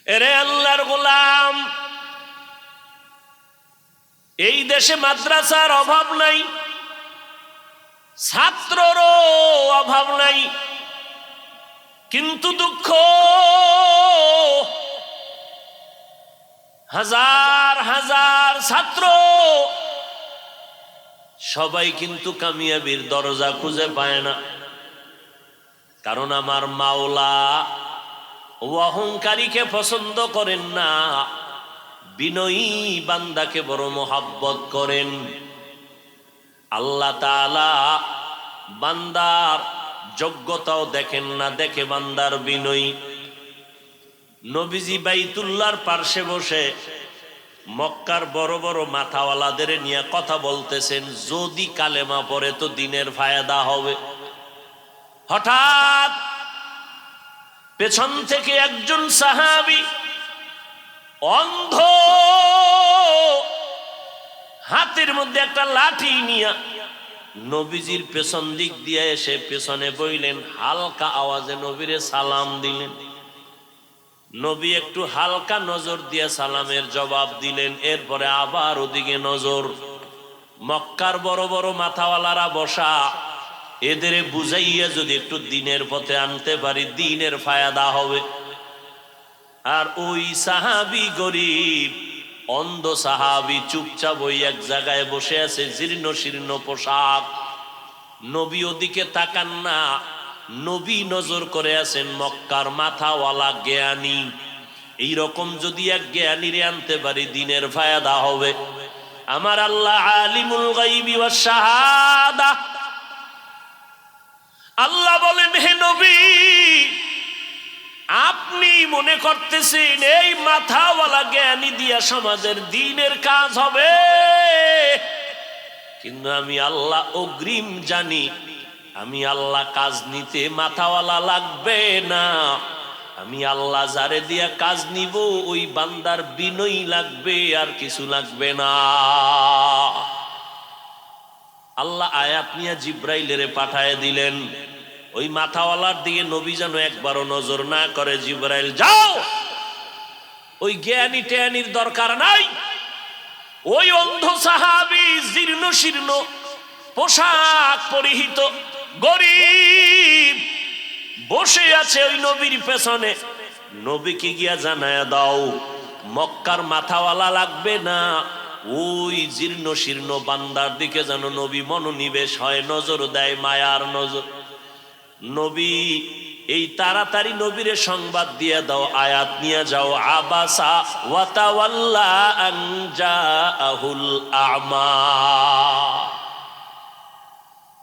এরে আল্লাহর গোলাম, এই দেশে মাদ্রাসার অভাব নাই, ছাত্ররও অভাব নাই, কিন্তু দুঃখ হাজার হাজার ছাত্র সবাই কিন্তু কামিয়াবির দরজা খুঁজে পায় না। কারণ আমার মাওলা অহংকারীকে পছন্দ করেন না, বিনয়ী বান্দাকে বড় মোহাব্বত করেন। আল্লাহ তাআলা বান্দার যোগ্যতাও দেখেন না, দেখে বান্দার বিনয়ী। নবীজি বাইতুল্লাহর পার্শ্বে বসে মক্কার বড় বড় মাথাওয়ালাদের নিয়ে কথা বলতেছেন, যদি কালেমা পড়ে তো দিনের ফায়দা হবে। হঠাৎ পেছন থেকে একজন সাহাবী অন্ধ, হাতের মধ্যে একটা লাঠি নিয়ে নবীজির পেছন দিক দিয়ে এসে পেছনে বইলেন, হালকা আওয়াজে নবীরে সালাম দিলেন। নবী একটু হালকা নজর দিয়ে সালামের জবাব দিলেন, এরপরে আবার ওদিকে নজর। মক্কার বড় বড় মাথাওয়ালারা বসা, এদের বুঝাইয়া যদি একটু দিনের পথে আনতে পারি দিনের ফায়দা হবে। আর ওই সাহাবী গরিব অন্ধ সাহাবী চুপচাপ ওই এক জায়গায় বসে আছে, জীর্ণ শীর্ণ পোশাক। নবী ওদিকে তাকান না, নবী নজর করে আছেন মক্কার মাথাওয়ালা জ্ঞানী। এইরকম যদি এক জ্ঞানীরে আনতে পারি দিনের ফায়দা হবে। আমার আল্লাহ আলিমুল গায়বি ওয়াস শাহাদা, আল্লাহ বলেন, হে নবী, আপনি মনে করতেছেন এই মাথাওয়ালা জ্ঞানী দিয়া সমাজের দ্বীনের কাজ হবে, কিন্তু আমি আল্লাহ অগ্রিম জানি, আমি আল্লাহ কাজ নিতে মাথাওয়ালা লাগবে না। আমি আল্লাহ যারে দিয়া কাজ নিব ওই বান্দার বিনয়ী লাগবে, আর কিছু লাগবে না। আল্লাহ আয়াত নিয়ে জিব্রাইলের পাঠায় দিলেন। ওই মাথাওয়ালার দিকে নবী যেন একবারও নজর না করে, জিব্রাইল যাও, ওই জ্ঞানী টেয়ানির দরকার নাই। ওই অন্ধ সাহাবী জীর্ণ শীর্ণ পোশাক পরিহিত গরিব বসে আছে ওই নবীর পেছনে, নবীকে গিয়া জানায়া দাও মক্কার মাথাওয়ালা লাগবে না, ওই জীর্ণ শীর্ণ বান্দার দিকে যেন নবী মনোনিবেশ হয়, নজর দেয়, মায়ার নজর। নবী এই তাড়াতাড়ি নবীরে সংবাদ দিয়ে দাও, আয়াত নিয়ে যাও, আবাসা ওয়া তাওয়াল্লা আন জাআহুল আ'মা।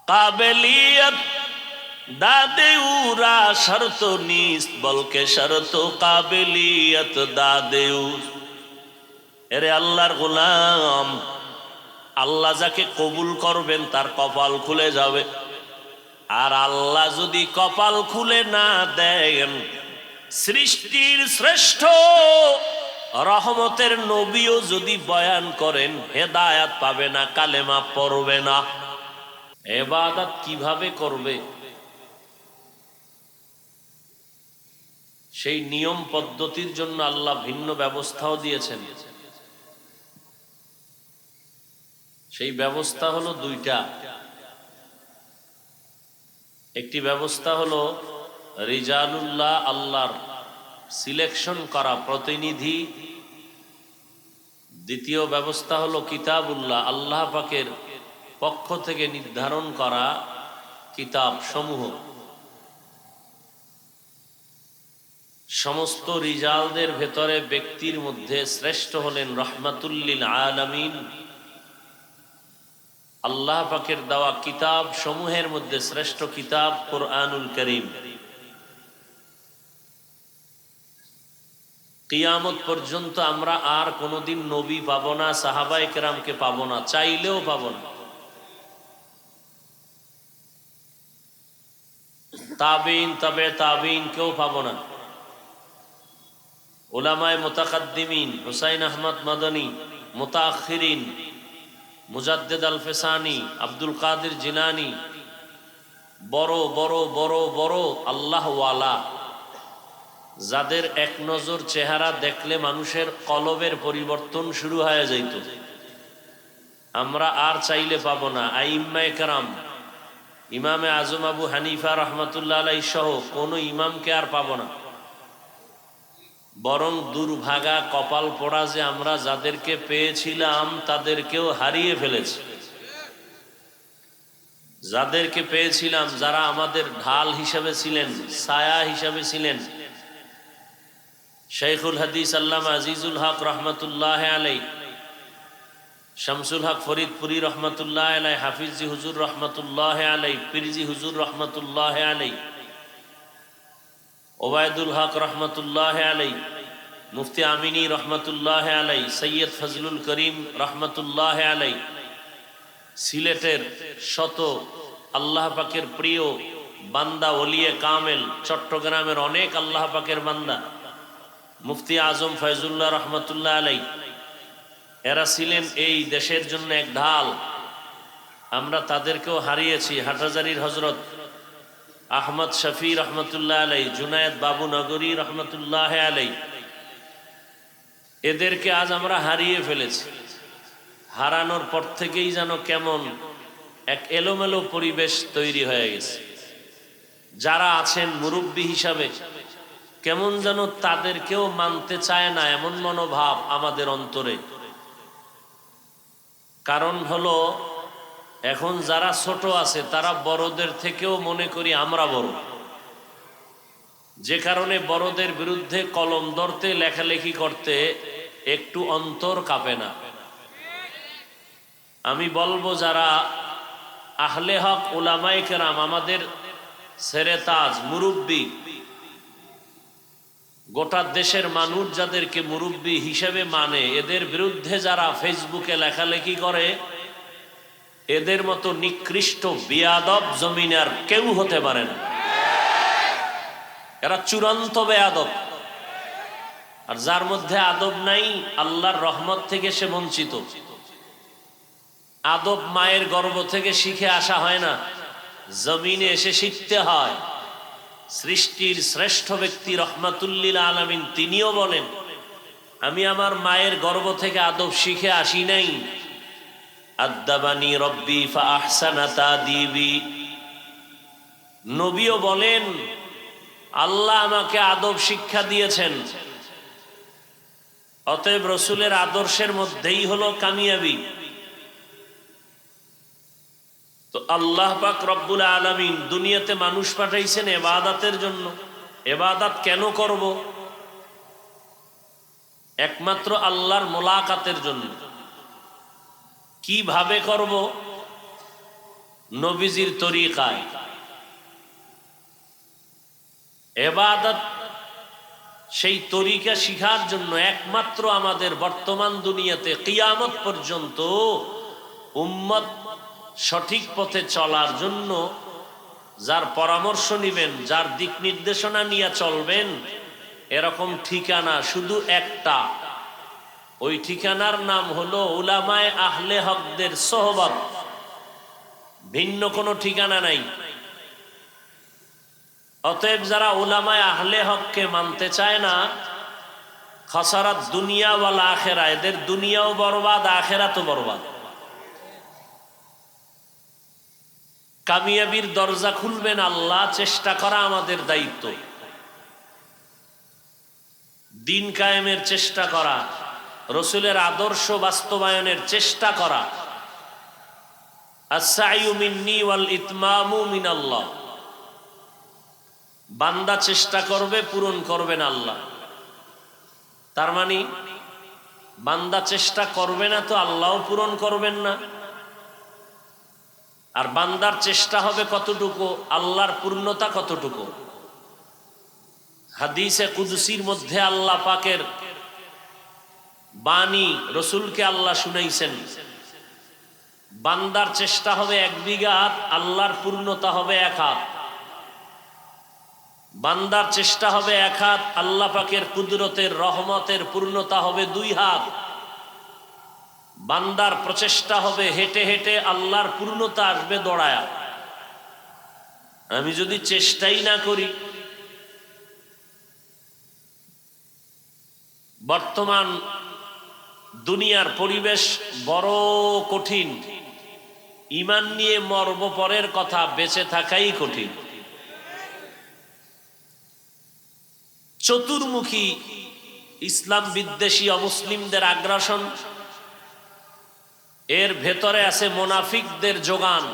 কাবিলিয়ত দাদে উরা শর্ত নিস বলকে শর্ত কাবিলিয়ত দাদে। এরে আল্লাহর গোলাম, আল্লাহ যাকে কবুল করবেন তার কপাল খুলে যাবে। আর আল্লাহ যদি কপাল খুলে না দেন, সৃষ্টির শ্রেষ্ঠ রহমতের নবীও যদি বয়ান করেন হেদায়াত পাবে না, কালেমা পড়বে না। ইবাদত কিভাবে করবে সেই নিয়ম পদ্ধতির জন্য আল্লাহ ভিন্ন ব্যবস্থাও দিয়েছেন। সেই ব্যবস্থা হলো দুইটা। একটি ব্যবস্থা হলো রিজালুল্লাহ, আল্লাহর সিলেকশন করা প্রতিনিধি। দ্বিতীয় ব্যবস্থা হলো কিতাবুল্লাহ, আল্লাহ পাকের পক্ষ থেকে নির্ধারণ করা কিতাব সমূহ। সমস্ত রিজালদের ভেতরে ব্যক্তির মধ্যে শ্রেষ্ঠ হলেন রহমাতুল্লিল আলামিন। আল্লাহ পাকের দেওয়া কিতাব সমূহের মধ্যে শ্রেষ্ঠ কিতাব কুরআনুল কারীম। কিয়ামত পর্যন্ত আমরা আর কোনোদিন নবী পাবো না, সাহাবায়ে কেরামকে পাবো না, চাইলেও পাবো না। তাবিন, তবে তাবিন কেউ পাবো না। উলামায়ে মুতাকাদ্দিমিন, হুসাইন আহমদ মাদানী, মুতাআখিরিন, মুজাদ্দিদ আল ফিসানি, আব্দুল কাদের জিলানী, বড় বড় বড় বড় আল্লাহ ওয়ালা যাদের এক নজর চেহারা দেখলে মানুষের কলবের পরিবর্তন শুরু হয়ে যাইত, আমরা আর চাইলে পাবো না। আইম্মায়ে কেরাম, ইমামে আজম আবু হানিফা রহমতুল্লাহ আলাইহি সহ কোনো ইমামকে আর পাবো না। বরং দুর্ভাগা কপাল পোড়া যে আমরা যাদেরকে পেয়েছিলাম তাদেরকেও হারিয়ে ফেলেছি। যাদেরকে পেয়েছিলাম, যারা আমাদের ঢাল হিসাবে ছিলেন, ছায়া হিসাবে ছিলেন, শাইখুল হাদিস আল্লামা আজিজুল হক রহমতুল্লাহ আলাই, শামসুল হক ফরিদপুরি রহমতুল্লাহ আলাই, হাফিজি হুজুর রহমতুল্লাহ আলাই, পিরজি হুজুর রহমতুল্লাহ আলাই, ওবায়দুল হক রহমতুল্লাহ আলাই, মুফতি আমিনী রহমতুল্লাহ আলাই, সৈয়দ ফজলুল করিম রহমতুল্লাহ আলাই, সিলেটের শত আল্লাহ পাকের প্রিয় বান্দা ওলিয়ে কামেল, চট্টগ্রামের অনেক আল্লাহ পাকের বান্দা, মুফতি আজম ফয়জুল্লাহ রহমতুল্লাহ আলাই, এরা ছিলেন এই দেশের জন্য এক ঢাল। আমরা তাদেরকেও হারিয়েছি। হাটহাজারীর হজরত আহমদ শফি রহমতুল্লাহ আলাই, জুনায়েদ বাবু নগরী রহমতুল্লাহ আলাই, এদেরকে আজ আমরা হারিয়ে ফেলেছি। হারানোর পর থেকেই যেন কেমন এক এলোমেলো পরিবেশ তৈরি হয়ে গেছে। যারা আছেন মুরব্বী হিসাবে কেমন যেন তাদেরকেও মানতে চায় না, এমন মনোভাব আমাদের অন্তরে। কারণ হলো, এখন যারা ছোট আছে তারা বড়দের থেকেও মনে করি আমরা বড়, যে কারণে বড়দের বিরুদ্ধে কলম ধরতে, লেখালেখি করতে একটু অন্তর কাঁপে না। আমি বলবো, যারা আহলে হক উলামায়ে কেরাম, আমাদের সেরে তাজ মুরব্বী, গোটা দেশের মানুষ যাদেরকে মুরব্বী হিসেবে মানে, এদের বিরুদ্ধে যারা ফেসবুকে লেখালেখি করে, এদের মতো নিকৃষ্ট বেয়াদব জমিনে আর কেউ হতে পারে না। এরা চূড়ান্ত বেয়াদব। আর যার মধ্যে আদব নাই, আল্লাহর রহমত থেকে সে বঞ্চিত। আদব মায়ের গর্ভ থেকে শিখে আসা হয় না, জমিনে এসে শিখতে হয়। সৃষ্টির শ্রেষ্ঠ ব্যক্তি রহমাতুল্লিল আলামিন তিনিও বলেন, আমি আমার মায়ের গর্ভ থেকে আদব শিখে আসি নাই। আদ্দাবানি রব্বি ফাআহসানা তাদিবি। নবীও বলেন, আল্লাহ আমাকে আদব শিক্ষা দিয়েছেন। অতএব রসুলের আদর্শের মধ্যেই হলো কামিয়াবি। তো আল্লাহ পাক রব্বুল আলামিন দুনিয়াতে মানুষ পাঠাইছেন ইবাদতের জন্য। ইবাদত কেন করব? একমাত্র আল্লাহর মোলাকাতের জন্য। কিভাবে করব? নবীজির তরিকায়। ইবাদত সেই তরিকা শিখার জন্য একমাত্র আমাদের বর্তমান দুনিয়াতে কিয়ামত পর্যন্ত উম্মত সঠিক পথে চলার জন্য যার পরামর্শ নিবেন, যার দিক নির্দেশনা নিয়ে চলবেন, এরকম ঠিকানা শুধু একটা। ওই ঠিকানার নাম হলো উলামায়ে আহলে হকদের সোহবত। ভিন্ন কোনো ঠিকানা নাই। অতএব যারা উলামায়ে আহলে হককে মানতে চায় না, খাসারাত দুনিয়া ওয়াল আখিরা, এদের দুনিয়াও বরবাদ, আখিরাতও বরবাদ। কামিয়াবির দরজা খুলবেন আল্লাহ, চেষ্টা করা আমাদের দায়িত্ব। দিন কায়েমের চেষ্টা করা, রসুলের আদর্শ বাস্তবায়নের চেষ্টা করা। আস-সাইয়ু মিন্নি ওয়াল ইতমামু মিনাল্লাহ। বান্দা চেষ্টা করবে, পূরণ করবেন আল্লাহ। তার মানে বান্দা চেষ্টা করবে না তো আল্লাহও পূরণ করবেন না। আর বান্দার চেষ্টা হবে কতটুকু, আল্লাহর পূর্ণতা কতটুকু। হাদিসে কুদসির মধ্যে আল্লাহ পাকের বাণী রসুলকে আল্লাহ শুনাইছেন, বান্দার চেষ্টা হবে 1 বিঘা হাত, আল্লাহর পূর্ণতা হবে 1 হাত। বান্দার চেষ্টা হবে 1 হাত, আল্লাহ পাকের কুদরতের রহমতের পূর্ণতা হবে 2 হাত। বান্দার প্রচেষ্টা হবে হেঁটে হেঁটে, আল্লাহর পূর্ণতা আসবে দৌড়ায়া। আমি যদি চেষ্টাই না করি, বর্তমান দুনিয়ার পরিবেশ বড় কঠিন। ঈমান নিয়ে মরব পরের কথা, বেঁচে থাকাই কঠিন। চতুর্মুখী ইসলাম বিদ্বেষী অমুসলিমদের আগ্রাসন, এর ভেতরে আছে মুনাফিকদের যোগান,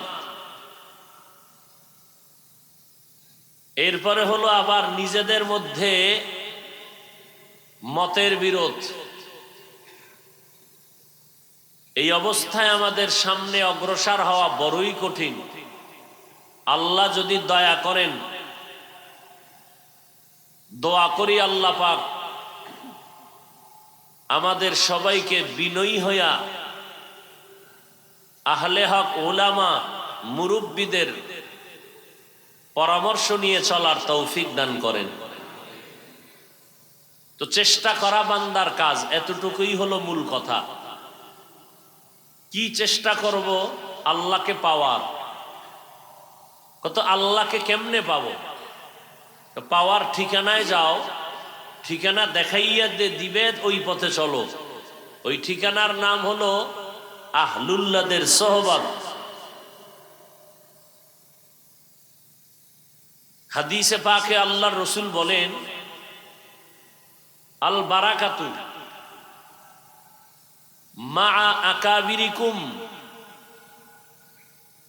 এরপরে হলো আবার নিজেদের মধ্যে মতের বিরোধ। এই অবস্থায় আমাদের সামনে অগ্রসর হওয়া বড়ই কঠিন। আল্লাহ যদি দয়া করেন, দোয়া করি আল্লাহ পাক আমাদের সবাইকে বিনয়ী হইয়া আহলে হক উলামা মুরব্বীদের পরামর্শ নিয়ে চলার তৌফিক দান করেন। তো চেষ্টা করা বান্দার কাজ, এতটুকুই হলো মূল কথা। কি চেষ্টা করব? আল্লাহকে পাওয়ার। কত আল্লাহকে কেমনে পাবো? পাওয়ার ঠিকানায় যাও, ঠিকানা দেখাইয়া দিবে, ওই পথে চলো। ওই ঠিকানার নাম হলো আহলুল্লাহদের সোহবত। হাদিসে পাকে আল্লাহর রসুল বলেন, আল বারাকাতু মা আকাবিরিকুম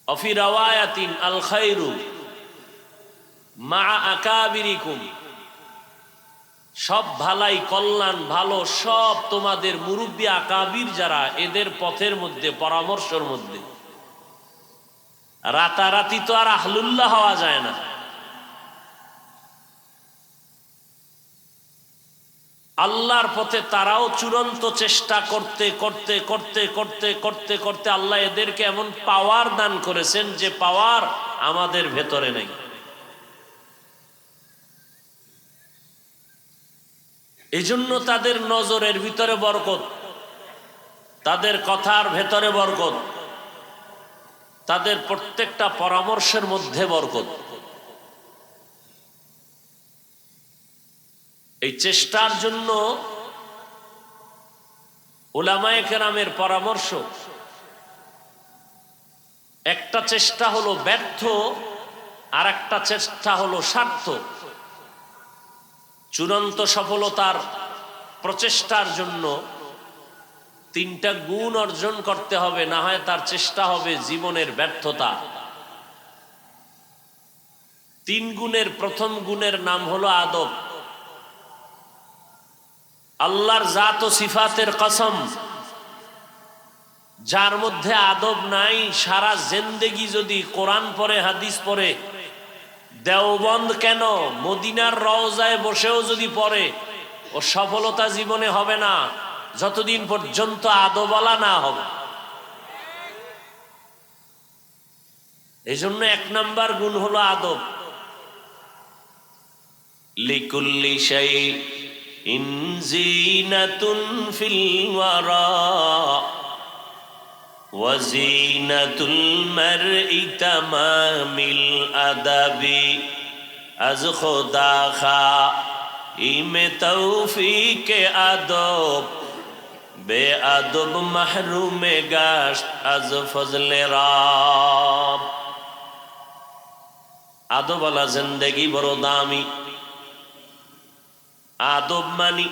অফি রাওয়ায়াতিন আল খায়রু মা আকাবিরিকুম। সব ভালাই, কল্যাণ, ভালো সব তোমাদের মুরব্বী আকাবির যারা, এদের পথের মধ্যে, পরামর্শের মধ্যে। রাতারাতি তো আর আহলুল্লাহ হওয়া যায় না। আল্লাহর পথে তারাও চূড়ান্ত চেষ্টা করতে করতে করতে করতে করতে করতে আল্লাহ এদেরকে এমন পাওয়ার দান করেছেন যে পাওয়ার আমাদের ভেতরে নেই। এই জন্য তাদের নজরের ভিতরে বরকত, তাদের কথার ভেতরে বরকত, তাদের প্রত্যেকটা পরামর্শের মধ্যে বরকত। এই চেষ্টার জন্য উলামায়ে কেরামের পরামর্শ। একটা চেষ্টা হলো ব্যর্থ, আর একটা চেষ্টা হলো সার্থ। চূড়ান্ত সফলতার প্রচেষ্টার জন্য তিনটা গুণ অর্জন করতে হবে, না হয় তার চেষ্টা হবে জীবনের ব্যর্থতা। তিন গুণের প্রথম গুণের নাম হলো আদব। আল্লাহর জাত ও সিফাতের কসম, যার মধ্যে আদব নাই, সারা জিন্দেগি যদি কোরআন পড়ে, হাদিস পড়ে, দেওবন্দ কেন মদিনার রওজায় বসেও যদি পড়ে, ও সফলতা জীবনে হবে না যতদিন পর্যন্ত আদবওয়ালা না হবে। এই জন্য এক নাম্বার গুণ হলো আদব। লিকুল্লি শাইইন যিনাতুন ফিল ওয়ারা ওয়া যিনাতুল মারই তামামিল আদাবি আজ খোদা খা ইমে তৌফিকে আদব বে আদব মাহরুমে গাশত আজ ফজলে রাব। আদবওয়ালা জিন্দেগি বড় দামি। আদব মানি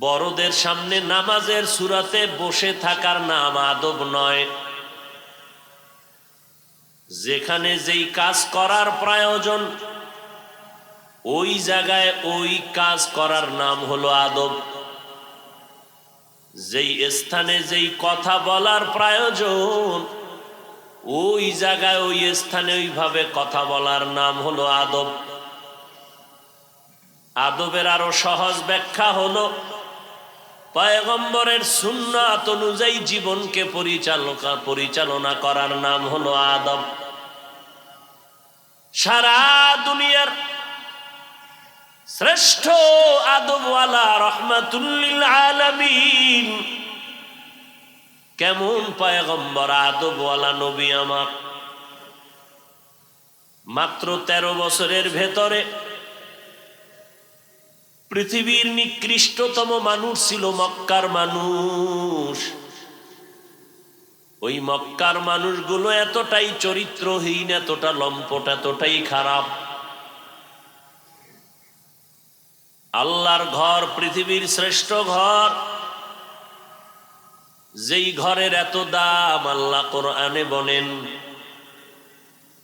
বড়দের সামনে নামাজের সূরাতে বসে থাকার নাম আদব নয়। যেখানে যেই কাজ করার প্রয়োজন, ওই জায়গায় ওই কাজ করার নাম হলো আদব। যেই স্থানে যেই কথা বলার প্রয়োজন, ওই জায়গায় ওই স্থানে ওইভাবে কথা বলার নাম হলো আদব। আদবের আরো সহজ ব্যাখ্যা হলো পয়গম্বরের সুন্নাত অনুযায়ী জীবনকে পরিচালনা করার নাম হলো আদব। সারা দুনিয়ার শ্রেষ্ঠ আদবওয়ালা রহমাতুল লিল আলামিন কেমন পয়গম্বর, আদবওয়ালা নবী আমার। মাত্র 13 বছরের ভেতরে পৃথিবীর নিকৃষ্টতম মানুষ ছিল মক্কার মানুষ। ওই মক্কার মানুষগুলো এতটাই চরিত্রহীন, এতটা লম্পট, এতটাই খারাপ। আল্লাহর ঘর পৃথিবীর শ্রেষ্ঠ ঘর, যেই ঘরের এত দাম আল্লাহ কোরআনে বলেন,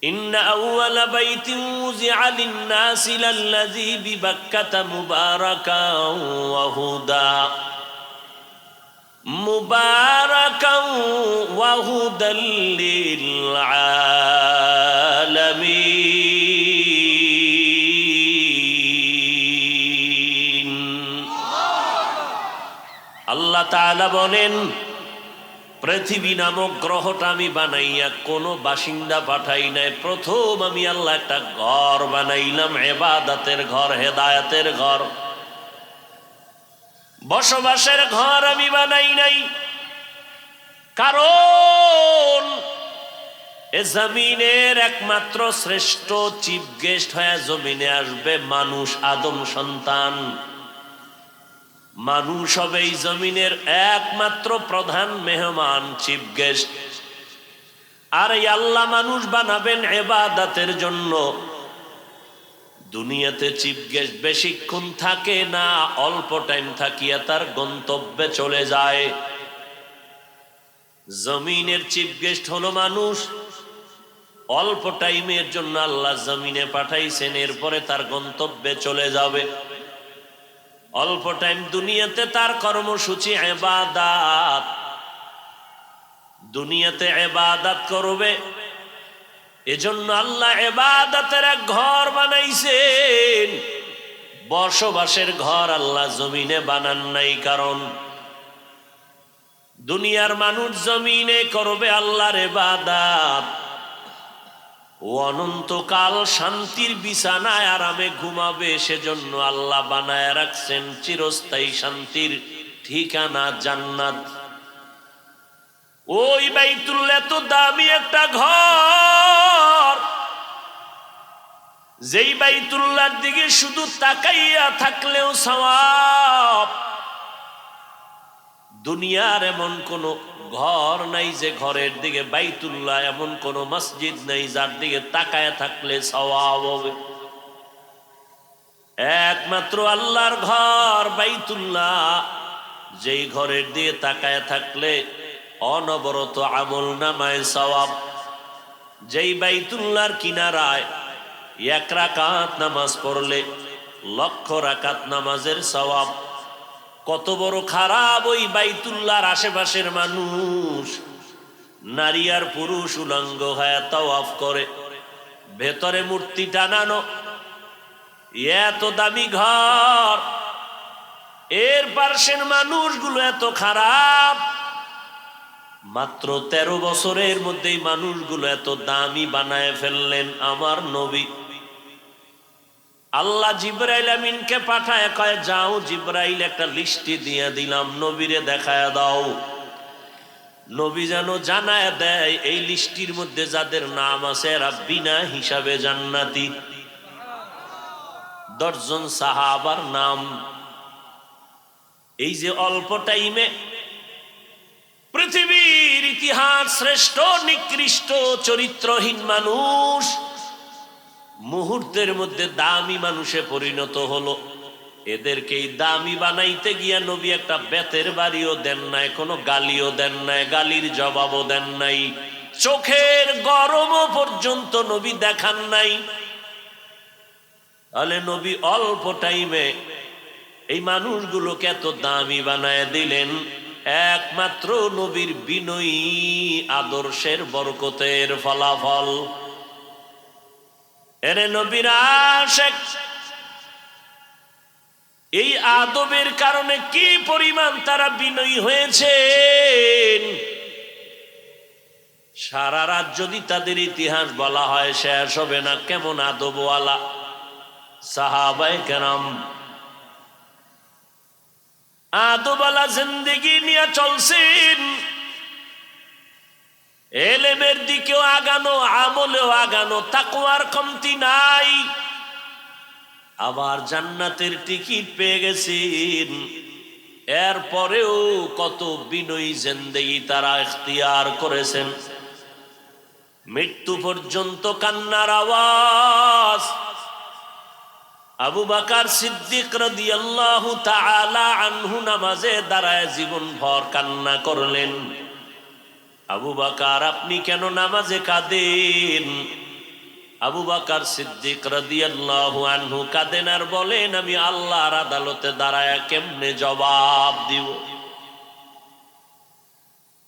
ইন্না আউওয়ালা বাইতিন উযিআ লিন-নাসি লাল্লাযী বিবাক্কাতা মুবারাকান ওয়া হুদা মুবারাকান ওয়া হুদাল লিল আলামিন। আল্লাহ তাআলা বলেন, পৃথিবী নামক গ্রহটা আমি বানাইয়া কোনো বাসিন্দা পাঠাই নাই। প্রথম আমি আল্লাহ একটা ঘর বানাইলাম, ইবাদতের ঘর, হেদায়েতের ঘর, বসবাসের ঘর আমি বানাই নাই। কারণ এ জমিনের একমাত্র শ্রেষ্ঠ চিফ গেস্ট হয়ে জমিনে আসবে মানুষ, আদম সন্তান। মানুষ হবে এই জমিনের একমাত্র প্রধান মেহমান, চিফ গেস্ট। আর এই আল্লাহ মানুষ বানাবেন ইবাদতের জন্য। দুনিয়াতে চিফ গেস্ট বেশিক্ষণ থাকে না, অল্প টাইম থাকিয়া তার গন্তব্যে চলে যায়। জমিনের চিফ গেস্ট হলো মানুষ, অল্প টাইমের জন্য আল্লাহ জমিনে পাঠাইছেন, এরপরে তার গন্তব্যে চলে যাবে। অল্প টাইম দুনিয়াতে তার কর্মসূচি ইবাদত, দুনিয়াতে ইবাদত করবে। এজন্য আল্লাহ ইবাদতের এক ঘর বানাইছেন, বসবাসের ঘর আল্লাহ জমিনে বানান নাই। কারণ দুনিয়ার মানুষ জমিনে করবে আল্লাহর ইবাদত, ও অনন্তকাল শান্তির বিছানায় আরামে ঘুমাবে। সেজন্য আল্লাহ বানায় রাখছেন চিরস্থায়ী শান্তির ঠিকানা জান্নাত। ওই বাইতুল্লাহ তো দামি একটা ঘর, যেই বাইতুল্লাহর দিকে শুধু তাকাইয়া থাকলেও সওয়াব। দুনিয়ার এমন কোন ঘর নাই যে ঘরের দিকে, বাইতুল্লাহ এমন কোন মসজিদ নাই যার দিকে তাকায় থাকলে সওয়াব হবে। একমাত্র আল্লাহর ঘর বাইতুল্লাহ, যেই ঘরের দিকে তাকায় থাকলে অনবরত আমল নামায় সওয়াব। যেই বাইতুল্লাহর কিনারায় এক রাকাত নামাজ পড়লে লক্ষ রাকাত নামাজের সওয়াব। কত বড় খারাপ ওই বাইতুল্লাহর আশেপাশের মানুষ, নারী আর পুরুষ উলঙ্গ হয়ে তাওয়াফ করে, ভেতরে মূর্তি টানানো। এত দামি ঘর, এর পার্শ্বের মানুষগুলো এত খারাপ। মাত্র 13 বছরের মধ্যেই মানুষগুলো এত দামি বানায় ফেললেন। আমার নবী আল্লাহ জিবরাইল আমিনকে পাঠায়, কয় যাও জিবরাইল একটা লিস্টি দিয়ে দিলাম, নবীরে দেখায় দাও। নবী যেন জানায় দেয় এই লিস্টির মধ্যে যাদের নাম আছে এরা বিনা হিসাবে জান্নাতি। 10 জন সাহাবার নাম। এই যে অল্প টাইমে পৃথিবীর ইতিহাস শ্রেষ্ঠ নিকৃষ্ট চরিত্রহীন মানুষ মুহূর্তের মধ্যে দামি মানুষে পরিণত হলো। এদেরকেই দামি বানাইতে গিয়া নবী একটা বেতের বাড়িও দেন নাই, কোনো গালিও দেন নাই, গালির জবাবও দেন নাই, চোখের গরমও পর্যন্ত নবী দেখান নাই। তাহলে নবী অল্প টাইমে এই মানুষগুলোকে এত দামি বানায় দিলেন একমাত্র নবীর বিনয়ী আদর্শের বরকতের ফলাফল। এরে নবীর আশিক, এই আদবের কারণে কি পরিমাণ তারা বিনয়ী হয়েছেন। সারা রাত যদি তাদের ইতিহাস বলা হয় শেষ হবে না। কেমন আদবওয়ালা সাহাবায়ে কেরাম, আদবওয়ালা জিন্দেগি নিয়ে চলছেন। এলেমের দিকেও আগানো, আমলেও আগানো, তাকওয়ার কমতি নাই। আবার জান্নাতের টিকিট পেয়ে গেছেন, এরপরেও কত বিনয়ী জিন্দেগি তারা ইখতিয়ার করেছেন। মৃত্যু পর্যন্ত কান্নার আওয়াজ। আবু বকর সিদ্দিক রাদিয়াল্লাহু তাআলা আনহু নামাজে দাঁড়ায় জীবন ভর কান্না করলেন। আবু বকর, আপনি কেন নামাজে কাঁদেন? আবু বকর সিদ্দিক রাদিয়াল্লাহু আনহু কাঁদেন আর বলেন, আমি আল্লাহর আদালতে দাঁড়ায় কেমনে জবাব দিব।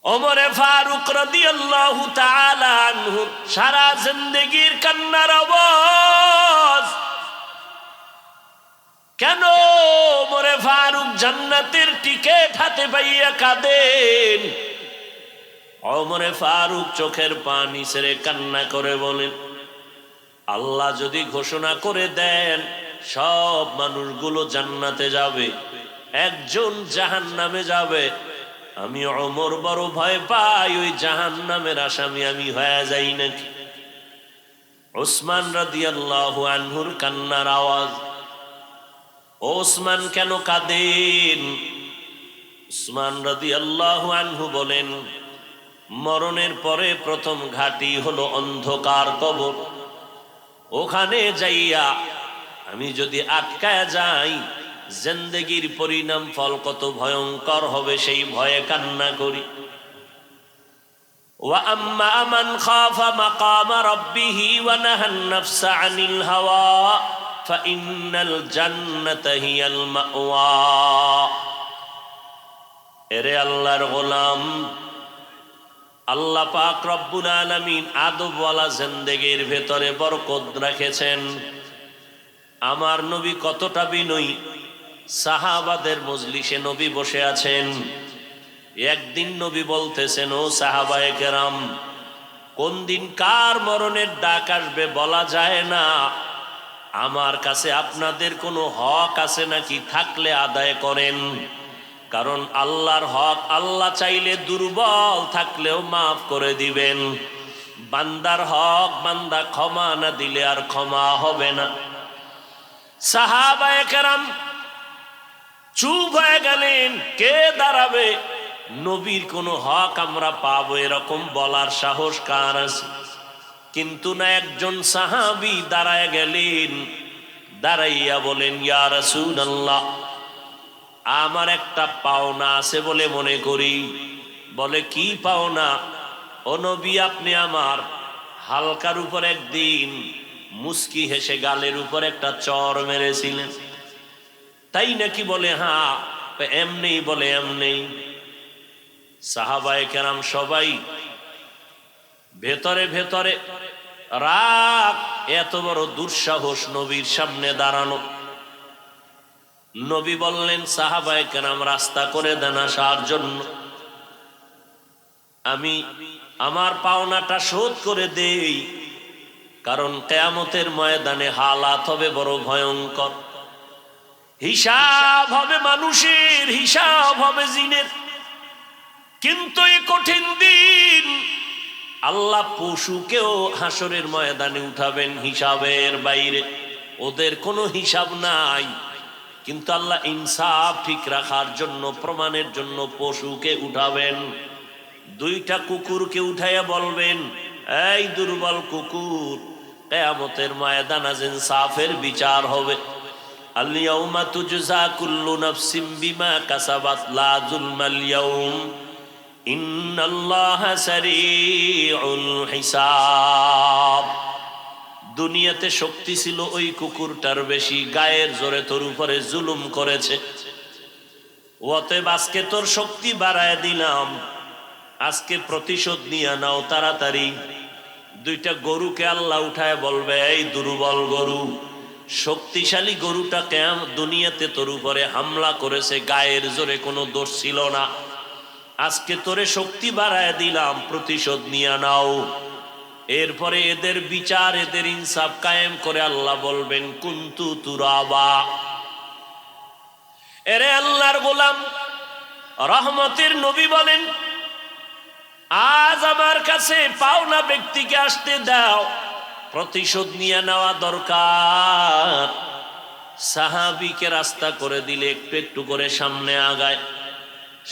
ওমরে ফারুক রাদিয়াল্লাহু তাআলা আনহু সারা জিন্দেগির কান্নার আওয়াজ। কেন ওমরে ফারুক জান্নাতের টিকিট হাতে পাইয়া কাঁদেন? ওমরে ফারুক চোখের পানি ছেড়ে কান্না করে বলেন, আল্লাহ যদি ঘোষণা করে দেন সব মানুষগুলো জান্নাতে যাবে, একজন জাহান্নামে যাবে, আমি ওমর বড় ভয় পাই ওই জাহান্নামের আসামি আমি হয়ে যাই নাকি। উসমান রাদিয়াল্লাহু আনহুর কান্নার আওয়াজ। ওসমান কেন কাঁদেন? উসমান রাদিয়াল্লাহু আনহু বলেন, মরণের পরে প্রথম ঘাটি হলো অন্ধকার কবর। ওখানে যাইয়া আমি যদি আটকায় যাই, জিন্দেগির পরিণাম ফল কত ভয়ঙ্কর হবে সেই ভয়ে কান্না করি। ওয়া আম্মা মান খাফা মাকামা রাব্বিহি ওয়া নাহান নাফসা আনিল হাওয়া ফাইন্নাল জান্নাতা হিয়াল মাওয়া। এরে আল্লাহর গোলাম, আল্লাহ পাক রব্বুল আলামিন আদবওয়ালা জিন্দেগির ভেতরে বরকত রেখেছেন। আমার নবী কতটা বিনয়ী। সাহাবাদের মজলিসে নবী বসে আছেন। একদিন নবী বলতেছেন, ও সাহাবায়ে কেরাম, কোন দিন কার মরণের ডাক আসবে বলা যায় না। আমার কাছে আপনাদের কোনো হক আছে নাকি? থাকলে আদায় করেন, কারণ আল্লাহর হক আল্লাহ চাইলে দুর্বল থাকলেও মাফ করে দিবেন। বান্দার হক বান্দা ক্ষমা না দিলে আর ক্ষমা হবে না। সাহাবায়ে কেরাম চুপ হয়ে গেলেন। কে দাঁড়াবে? নবীর কোন হক আমরা পাবো এরকম বলার সাহস কার আছে? কিন্তু না, একজন সাহাবী দাঁড়ায় গেলেন। দাঁড়াইয়া বলেন, ইয়া রাসূলুল্লাহ, আমার একটা পাওনা আছে বলে মনে করি। বলে, কি পাওনা? ও নবী, আপনি আমার হালকার উপর একদিন মুস্কি হেসে গালের উপর একটা চর মেরেছিলেন, তাই নাকি? বলে, হ্যাঁ। এমনি? বলে, এমনি। সাহাবায়ে কেরাম সবাই ভেতরে ভেতরে রাগ, এত বড় দুঃসাহস নবীর সামনে দাঁড়ানো। নবী বললেন, সাহাবায়ে কেরাম রাস্তা করে দেন আসার জন্য, আমি আমার পাওনাটা শোধ করে দেই, কারণ কিয়ামতের ময়দানে হালাত হবে বড় ভয়ঙ্কর। হিসাব হবে মানুষের, হিসাব হবে জিনের। কিন্তু এই কঠিন দিন আল্লাহ পশুকেও হাসরের ময়দানে উঠাবেন হিসাবের বাইরে, ওদের কোনো হিসাব নাই। কিন্তু আল্লাহ ইনসাফ ঠিক রাখার জন্য, প্রমাণের জন্য পশুকে উঠাবেন। দুইটা কুকুরকে উঠাইয়া বলবেন, এই দুর্বল কুকুর, কিয়ামতের ময়দানে ইনসাফের বিচার হবে। আল ইয়াউমা তুজজা কুল্লু নাফসিন বিমা কাসাবাত লা যুলমাল ইয়াউম ইন্নাল্লাহা সারিউল হিসাব। দুনিয়াতে শক্তি ছিল ওই কুকুরটার বেশি, গায়ের জোরে তোর উপরে জুলুম করেছে। অতএব আজকে তোর শক্তি বাড়ায় দিলাম, আজকে প্রতিশোধ নিয়ে নাও তাড়াতাড়ি। দুইটা গরুকে আল্লাহ উঠায় বলবে, এই দুর্বল গরু, শক্তিশালী গরুটা দুনিয়াতে তোর উপরে হামলা করেছে, গায়ের জোরে কোনো দোষ ছিল না, আজকে তোরে শক্তি বাড়ায় দিলাম, প্রতিশোধ নিয়ে নাও। এরপরে এদের বিচার, এদের ইনসাফ কায়েম করে আল্লাহ বলবেন, কুনতু তুরাবা। এরে আল্লাহর গোলাম, রহমতের নবী বলেন, আজ আমার কাছে পাওনা ব্যক্তিকে আসতে দাও, প্রতিশোধ নিয়ে নেওয়া দরকার। সাহাবীকে রাস্তা করে দিলে একটু একটু করে সামনে আগায়।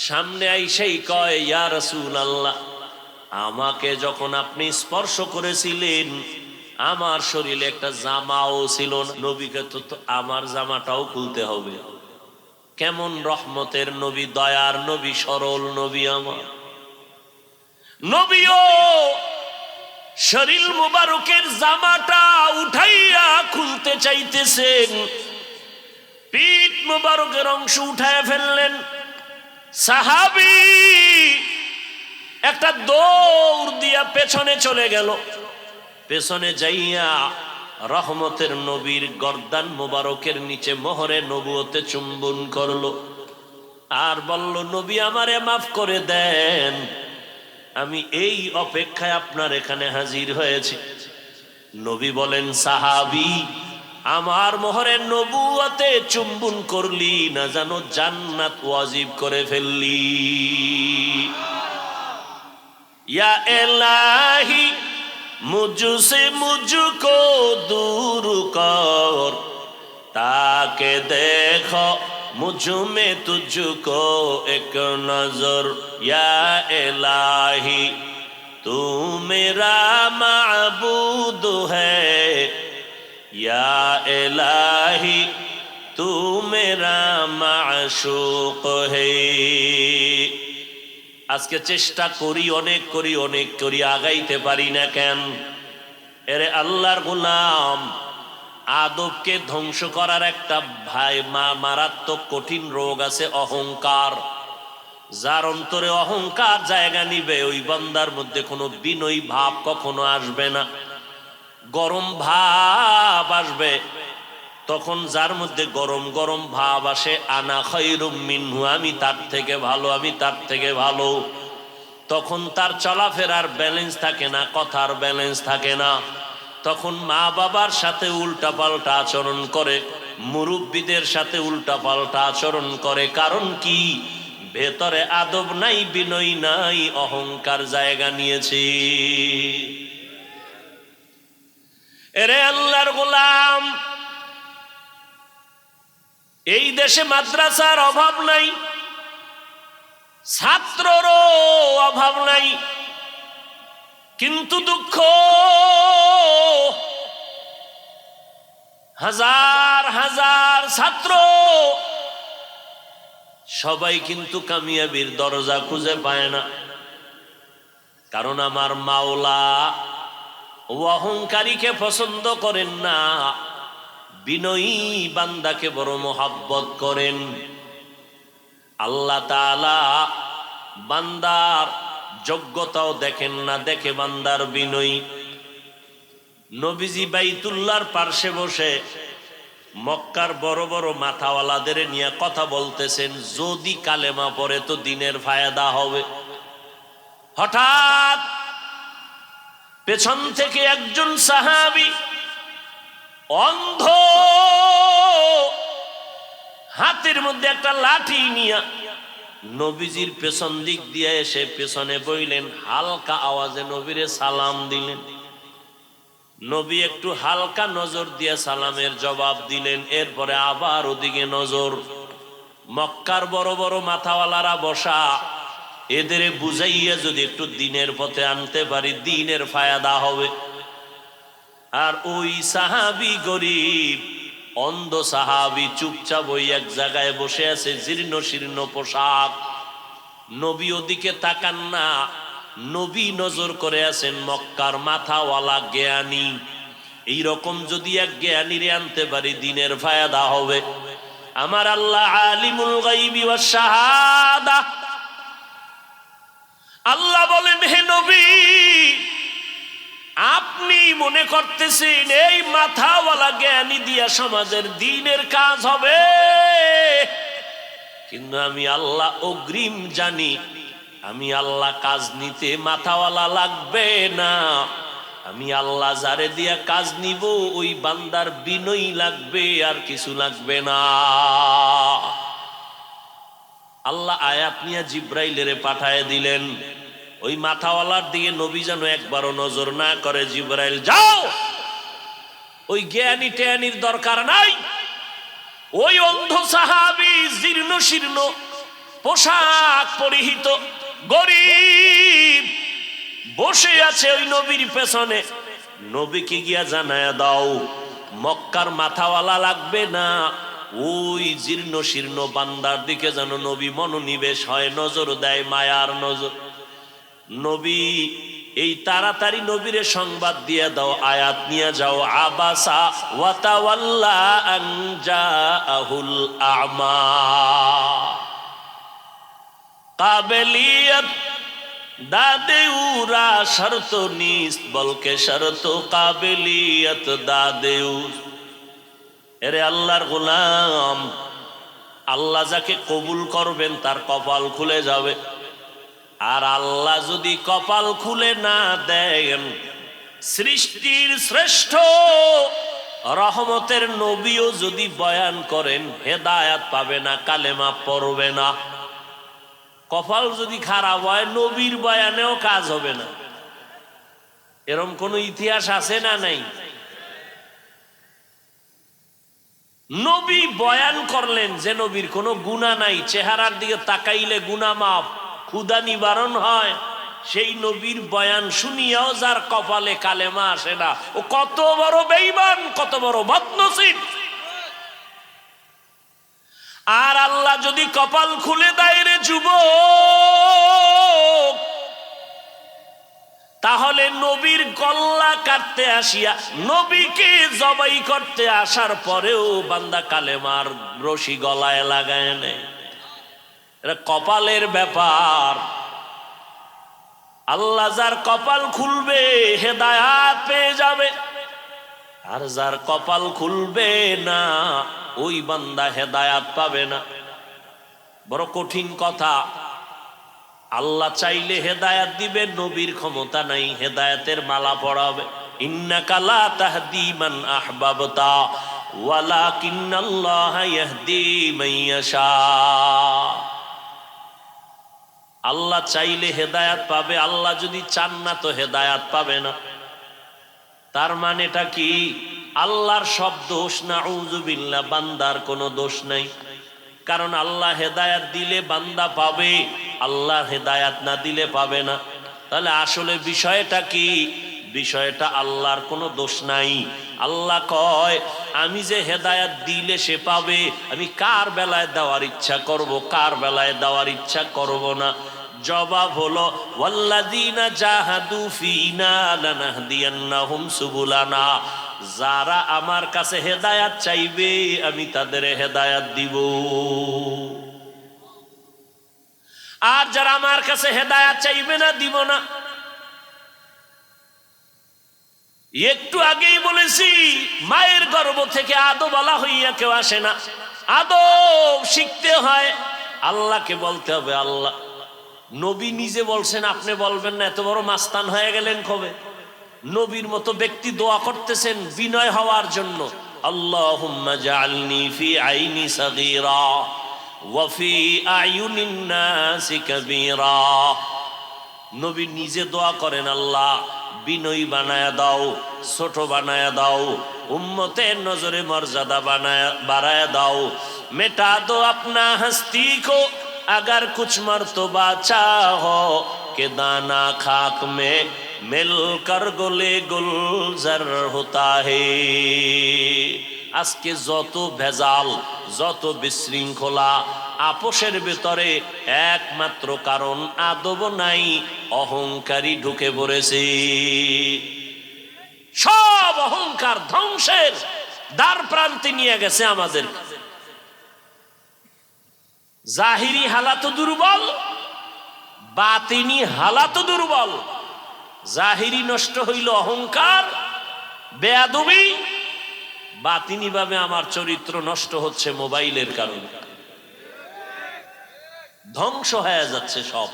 সামনে আইসেই কয়, ইয়া রাসূলুল্লাহ, আমাকে যখন আপনি স্পর্শ করেছিলেন আমার শরীরে একটা জামাও ছিল না। নবীকে তো আমার জামাটাও খুলতে হবে। কেমন রহমতের নবী, দয়ার নবী, সরল নবী। আমার নবীও শরীর মুবারকের জামাটা উঠাইয়া খুলতে চাইতেছেন, পিঠ মুবারকের অংশ উঠায় ফেললেন। সাহাবী একটা দৌড় দিয়া পেছনে চলে গেল। পেছনে যাইয়া রহমতের নবীর গর্দান মুবারকের নিচে মোহরে নবুয়তে চুম্বন করলো আর বলল, নবী আমারে মাফ করে দেন, আমি এই অপেক্ষায় আপনার এখানে হাজির হয়েছি। নবী বলেন, সাহাবী, আমার মোহরে নবুয়তে চুম্বন করলি না জানো জান্নাত ওয়াজিব করে ফেললি। या इलाही मुझसे मुझको दूर कर, ताके देखो मुझ में तुझको एक नजर। या इलाही तू मेरा माबूद है, या इलाही तू मेरा माशूक है। আজকে চেষ্টা করি, অনেক করি, আগাইতে পারি না কেন? এরে আল্লাহর গোলাম, আদবকে ধ্বংস করার একটা মারাত্মক কঠিন রোগ আছে, অহংকার। যার অন্তরে অহংকার জায়গা নিবে ওই বান্দার মধ্যে কোনো বিনয়ী ভাব কখনো আসবে না, গরম ভাব আসবে। তখন যার মধ্যে গরম গরম ভাব আসে, আনা খায়রুম মিনহু, আমি তার থেকে ভালো, আমি তার থেকে ভালো, তখন তার চলাফেরার ব্যালেন্স থাকে না, কথার ব্যালেন্স থাকে না। তখন মা বাবার সাথে উল্টা পাল্টা আচরণ করে, মুরব্বীদের সাথে উল্টা পাল্টা আচরণ করে। কারণ কি? ভেতরে আদব নাই, বিনয় নাই, অহংকার জায়গা নিয়েছে। এরে আল্লাহর গোলাম, এই দেশে মাদ্রাসার অভাব নাই, ছাত্ররও অভাব নাই, কিন্তু দুঃখ, হাজার হাজার ছাত্র সবাই কিন্তু কামিয়াবির দরজা খুঁজে পায় না। কারণ আমার মাওলা অহংকারীকে পছন্দ করেন না, বিনয়ী বান্দাকে বড় মোহাব্বত করেন। আল্লাহ তাআলা বান্দার যোগ্যতাও দেখেন না, দেখে বান্দার বিনয়ী। নবীজি বাইতুল্লাহর পার্শ্বে বসে মক্কার বড় বড় মাথাওয়ালাদের নিয়ে কথা বলতেছেন, যদি কালেমা পড়ে তো দিনের ফায়দা হবে। হঠাৎ পেছন থেকে একজন সাহাবী অন্ধ, হাতের মধ্যে একটা লাঠি নিয়ে নবীজির পেছন দিক দিয়ে এসে পেছনে বইলেন, হালকা আওয়াজে নবীরে সালাম দিলেন। নবী একটু হালকা নজর দিয়ে সালামের জবাব দিলেন। এরপরে আবার ওদিকে নজর। মক্কার বড় বড় মাথাওয়ালারা বসা, এদের বুঝাইয়া যদি একটু দিনের পথে আনতে পারি, দিনের ফায়দা হবে। আর ওই সাহাবী গরিব অন্ধ সাহাবী চুপচাপ ওই এক জায়গায় বসে আছে, জীর্ণ শীর্ণ পোশাক। নবী ওদিকে তাকান না, নবী নজর করে আছেন মক্কার মাথাওয়ালা জ্ঞানী। এইরকম যদি এক জ্ঞানীরে আনতে পারি, দিনের ফায়দা হবে। আমার আল্লাহ আলিমুল গায়বি ওয়াস শাহাদা। আল্লাহ বলেন, হে নবী, আপনি মনে করতেছেন এই মাথাওয়ালা জ্ঞানী দিয়া সমাজের দ্বীনের কাজ হবে, কিন্তু আমি আল্লাহ অগ্রিম জানি, আমি আল্লাহ কাজ নিতে মাথাওয়ালা লাগবে না। আমি আল্লাহ যারে দিয়া কাজ নিব ওই বান্দার বিনয়ী লাগবে, আর কিছু লাগবে না। আল্লাহ আয়াত নিয়ে জিব্রাইলের পাঠায় দিলেন। ওই মাথাওয়ালার দিকে নবী যেন একবারও নজর না করে। জিব্রাইল, যাও, ওই জ্ঞানী টেয়ানির দরকার নাই, ওই অন্ধ সাহাবী জীর্ণ শীর্ণ পোশাক পরিহিত গরিব বসে আছে ওই নবীর পেছনে। নবীকে গিয়া জানায়া দাও মক্কার মাথাওয়ালা লাগবে না, ওই জীর্ণ শীর্ণ বান্দার দিকে যেন নবী মনোনিবেশ হয়, নজর দেয়, মায়ার নজর। নবী এই তাড়াতাড়ি নবীরে সংবাদ দিয়ে দাও, আয়াত নিয়ে যাও, আবাসা ওয়া তাওয়াল্লা আন জাআহুল আ'মা। কাবিলিয়ত দাদেউরা শর্ত নিস বলকে শর্ত কাবিলিয়ত দাদেউ। এরে আল্লাহর গোলাম, আল্লাহ যাকে কবুল করবেন তার কপাল খুলে যাবে, আর আল্লাহ যদি কপাল খুলে না দেন, সৃষ্টির শ্রেষ্ঠ রহমতের নবীও যদি বয়ান করেন হেদায়াত পাবে না, কালেমা পড়বে না। কপাল যদি খারাপ হয় নবীর বয়ানেও কাজ হবে না। এরকম কোন ইতিহাস আছে না নাই? নবী বয়ান করলেন যে নবীর কোনো গুনাহ নাই, চেহারার দিকে তাকাইলে গুনাহ মাফ, ক্ষুধা নিবারণ হয়, সেই নবীর বয়ান শুনিয়াও যার কপালে কালেমা আসে না, ও কত বড় বেঈমান, কত বড় বদনসিব। আর আল্লাহ যদি কপাল খুলে দেয় রে যুবক, তাহলে নবীর গল্লা কাটতে আসিয়া, নবীকে জবাই করতে আসার পরেও বান্দা কালেমার রশি গলায় লাগায় নেয়। এটা কপালের ব্যাপার। আল্লাহ যার কপাল খুলবে হেদায়াত পেয়ে যাবে, আর যার কপাল খুলবে না ওই বান্দা হেদায়াত পাবে না। বড় কঠিন কথা। আল্লাহ চাইলে হেদায়াত দিবে, নবীর ক্ষমতা নাই হেদায়াতের মালা পড়াবে। ইন্নাকা লা তাহদি মান আহবাবতা ওয়ালাকিন্নাল্লাহা ইয়াহদি মান ইয়াশা। আল্লাহ চাইলে হেদায়াত পাবে, আল্লাহ যদি চান না তো হেদায়াত পাবে না। তার মানেটা কি? আল্লাহর সব দোষ, নাউযুবিল্লাহ, বান্দার কোনো দোষ নাই। কারণ আল্লাহ হেদায়াত দিলে বান্দা পাবে, আল্লাহ হেদায়াত না দিলে পাবে না। তাহলে আসলে বিষয়টা কি? বিষয়টা আল্লাহর কোনো দোষ নাই। আল্লাহ কয় আমি যে হেদায়াত দিলে সে পাবে, আমি কার বেলায় দেওয়ার ইচ্ছা করব, কার বেলায় দেওয়ার ইচ্ছা করব না। জবাব হলো ওয়াল্লাযীনা জাহাদু ফীনা লানাহদিয়ান্নাহুম সুবুলানা। যারা আমার কাছে হেদায়াত চাইবে আমি তাদের হেদায়াত দিব, আর যারা আমার কাছে হেদায়াত চাইবে না দিব না। একটু আগেই বলেছি মায়ের গর্ভ থেকে আদমওয়ালা হইয়া কেউ আসে না, আদব শিখতে হয়, আল্লাহকে বলতে হবে। আল্লাহ নবী নিজে বলছেন, আপনি বলবেন না? এত বড় মাস্তান হয়ে গেলেন কবে? নবীর মতো ব্যক্তি দোয়া করতেছেন বিনয় হওয়ার জন্য। আল্লাহুম্মা জাআলনি ফি আইনি সাগীরা ওয়া ফি আয়ুনিন নাসি কাবীরা। নবী নিজে দোয়া করেন, আল্লাহ বিনয়ী বানায়া দাও, ছোট বানায়া দাও, উম্মতের নজরে মর্যাদা বাড়ায়া দাও। মেটা দো আপনা হস্তি কো अगर कुछ मर्तबा चाहो के दाना खाक में मिलकर गुले गुलजार होता है। আজকে যত ভেজাল, যত বিশৃঙ্খলা, আপোষের ভেতরে একমাত্র কারণ আদব নাই, অহংকারী ঢুকে পড়েছে। সব অহংকার ধ্বংসের দ্বার প্রান্তে নিয়ে গেছে আমাদের। জাহিরি হালাত দুর্বল, বাতিনি হালাত দুর্বল। জাহিরি নষ্ট হইল অহংকার, বেয়াদবি, বাতিনি ভাবে আমার চরিত্র নষ্ট হচ্ছে মোবাইলের কারণে, ধ্বংস হয়ে যাচ্ছে সব।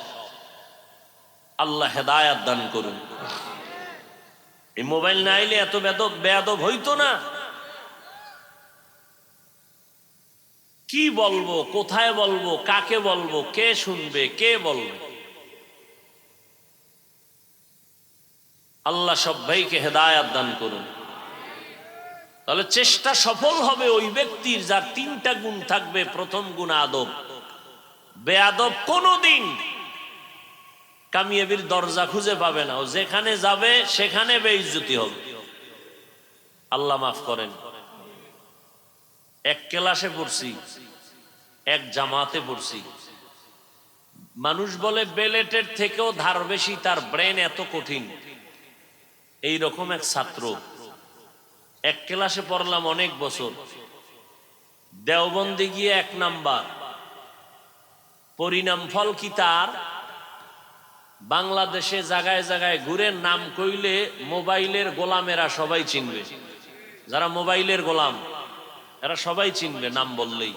আল্লাহ হেদায়াত দান করুন। এই মোবাইল না আইলে এত বেয়াদব হইতো না। কি বলবো, কোথায় বলবো, কাকে বলবো, কে শুনবে, কে বলবে? আল্লাহ সব ভাইকে হেদায়াত দান করুন। তাহলে চেষ্টা সফল হবে ওই ব্যক্তির যার তিনটা গুণ থাকবে। প্রথম গুণ আদব। বেয়াদব কোনোদিন কামিয়াবির দরজা খুঁজে পাবে না। ও যেখানে যাবে সেখানে বেইজ্জতি হবে। আল্লাহ মাফ করেন। এক ক্লাসে পড়ছি, এক জামাতে পড়ছি। মানুষ বলে বেলেটের থেকেও ধার বেশি, তার ব্রেন এত কঠিন। এই রকম এক ছাত্র, এক ক্লাসে পড়লাম অনেক বছর। দেওবন্দে গিয়ে 1 নাম্বার। পরিণাম ফল কি তার? বাংলাদেশে জায়গায় জায়গায় ঘুরে নাম কইলে মোবাইলের গোলামেরা সবাই চিনবে। যারা মোবাইলের গোলাম এরা সবাই চিনবে নাম বললেই।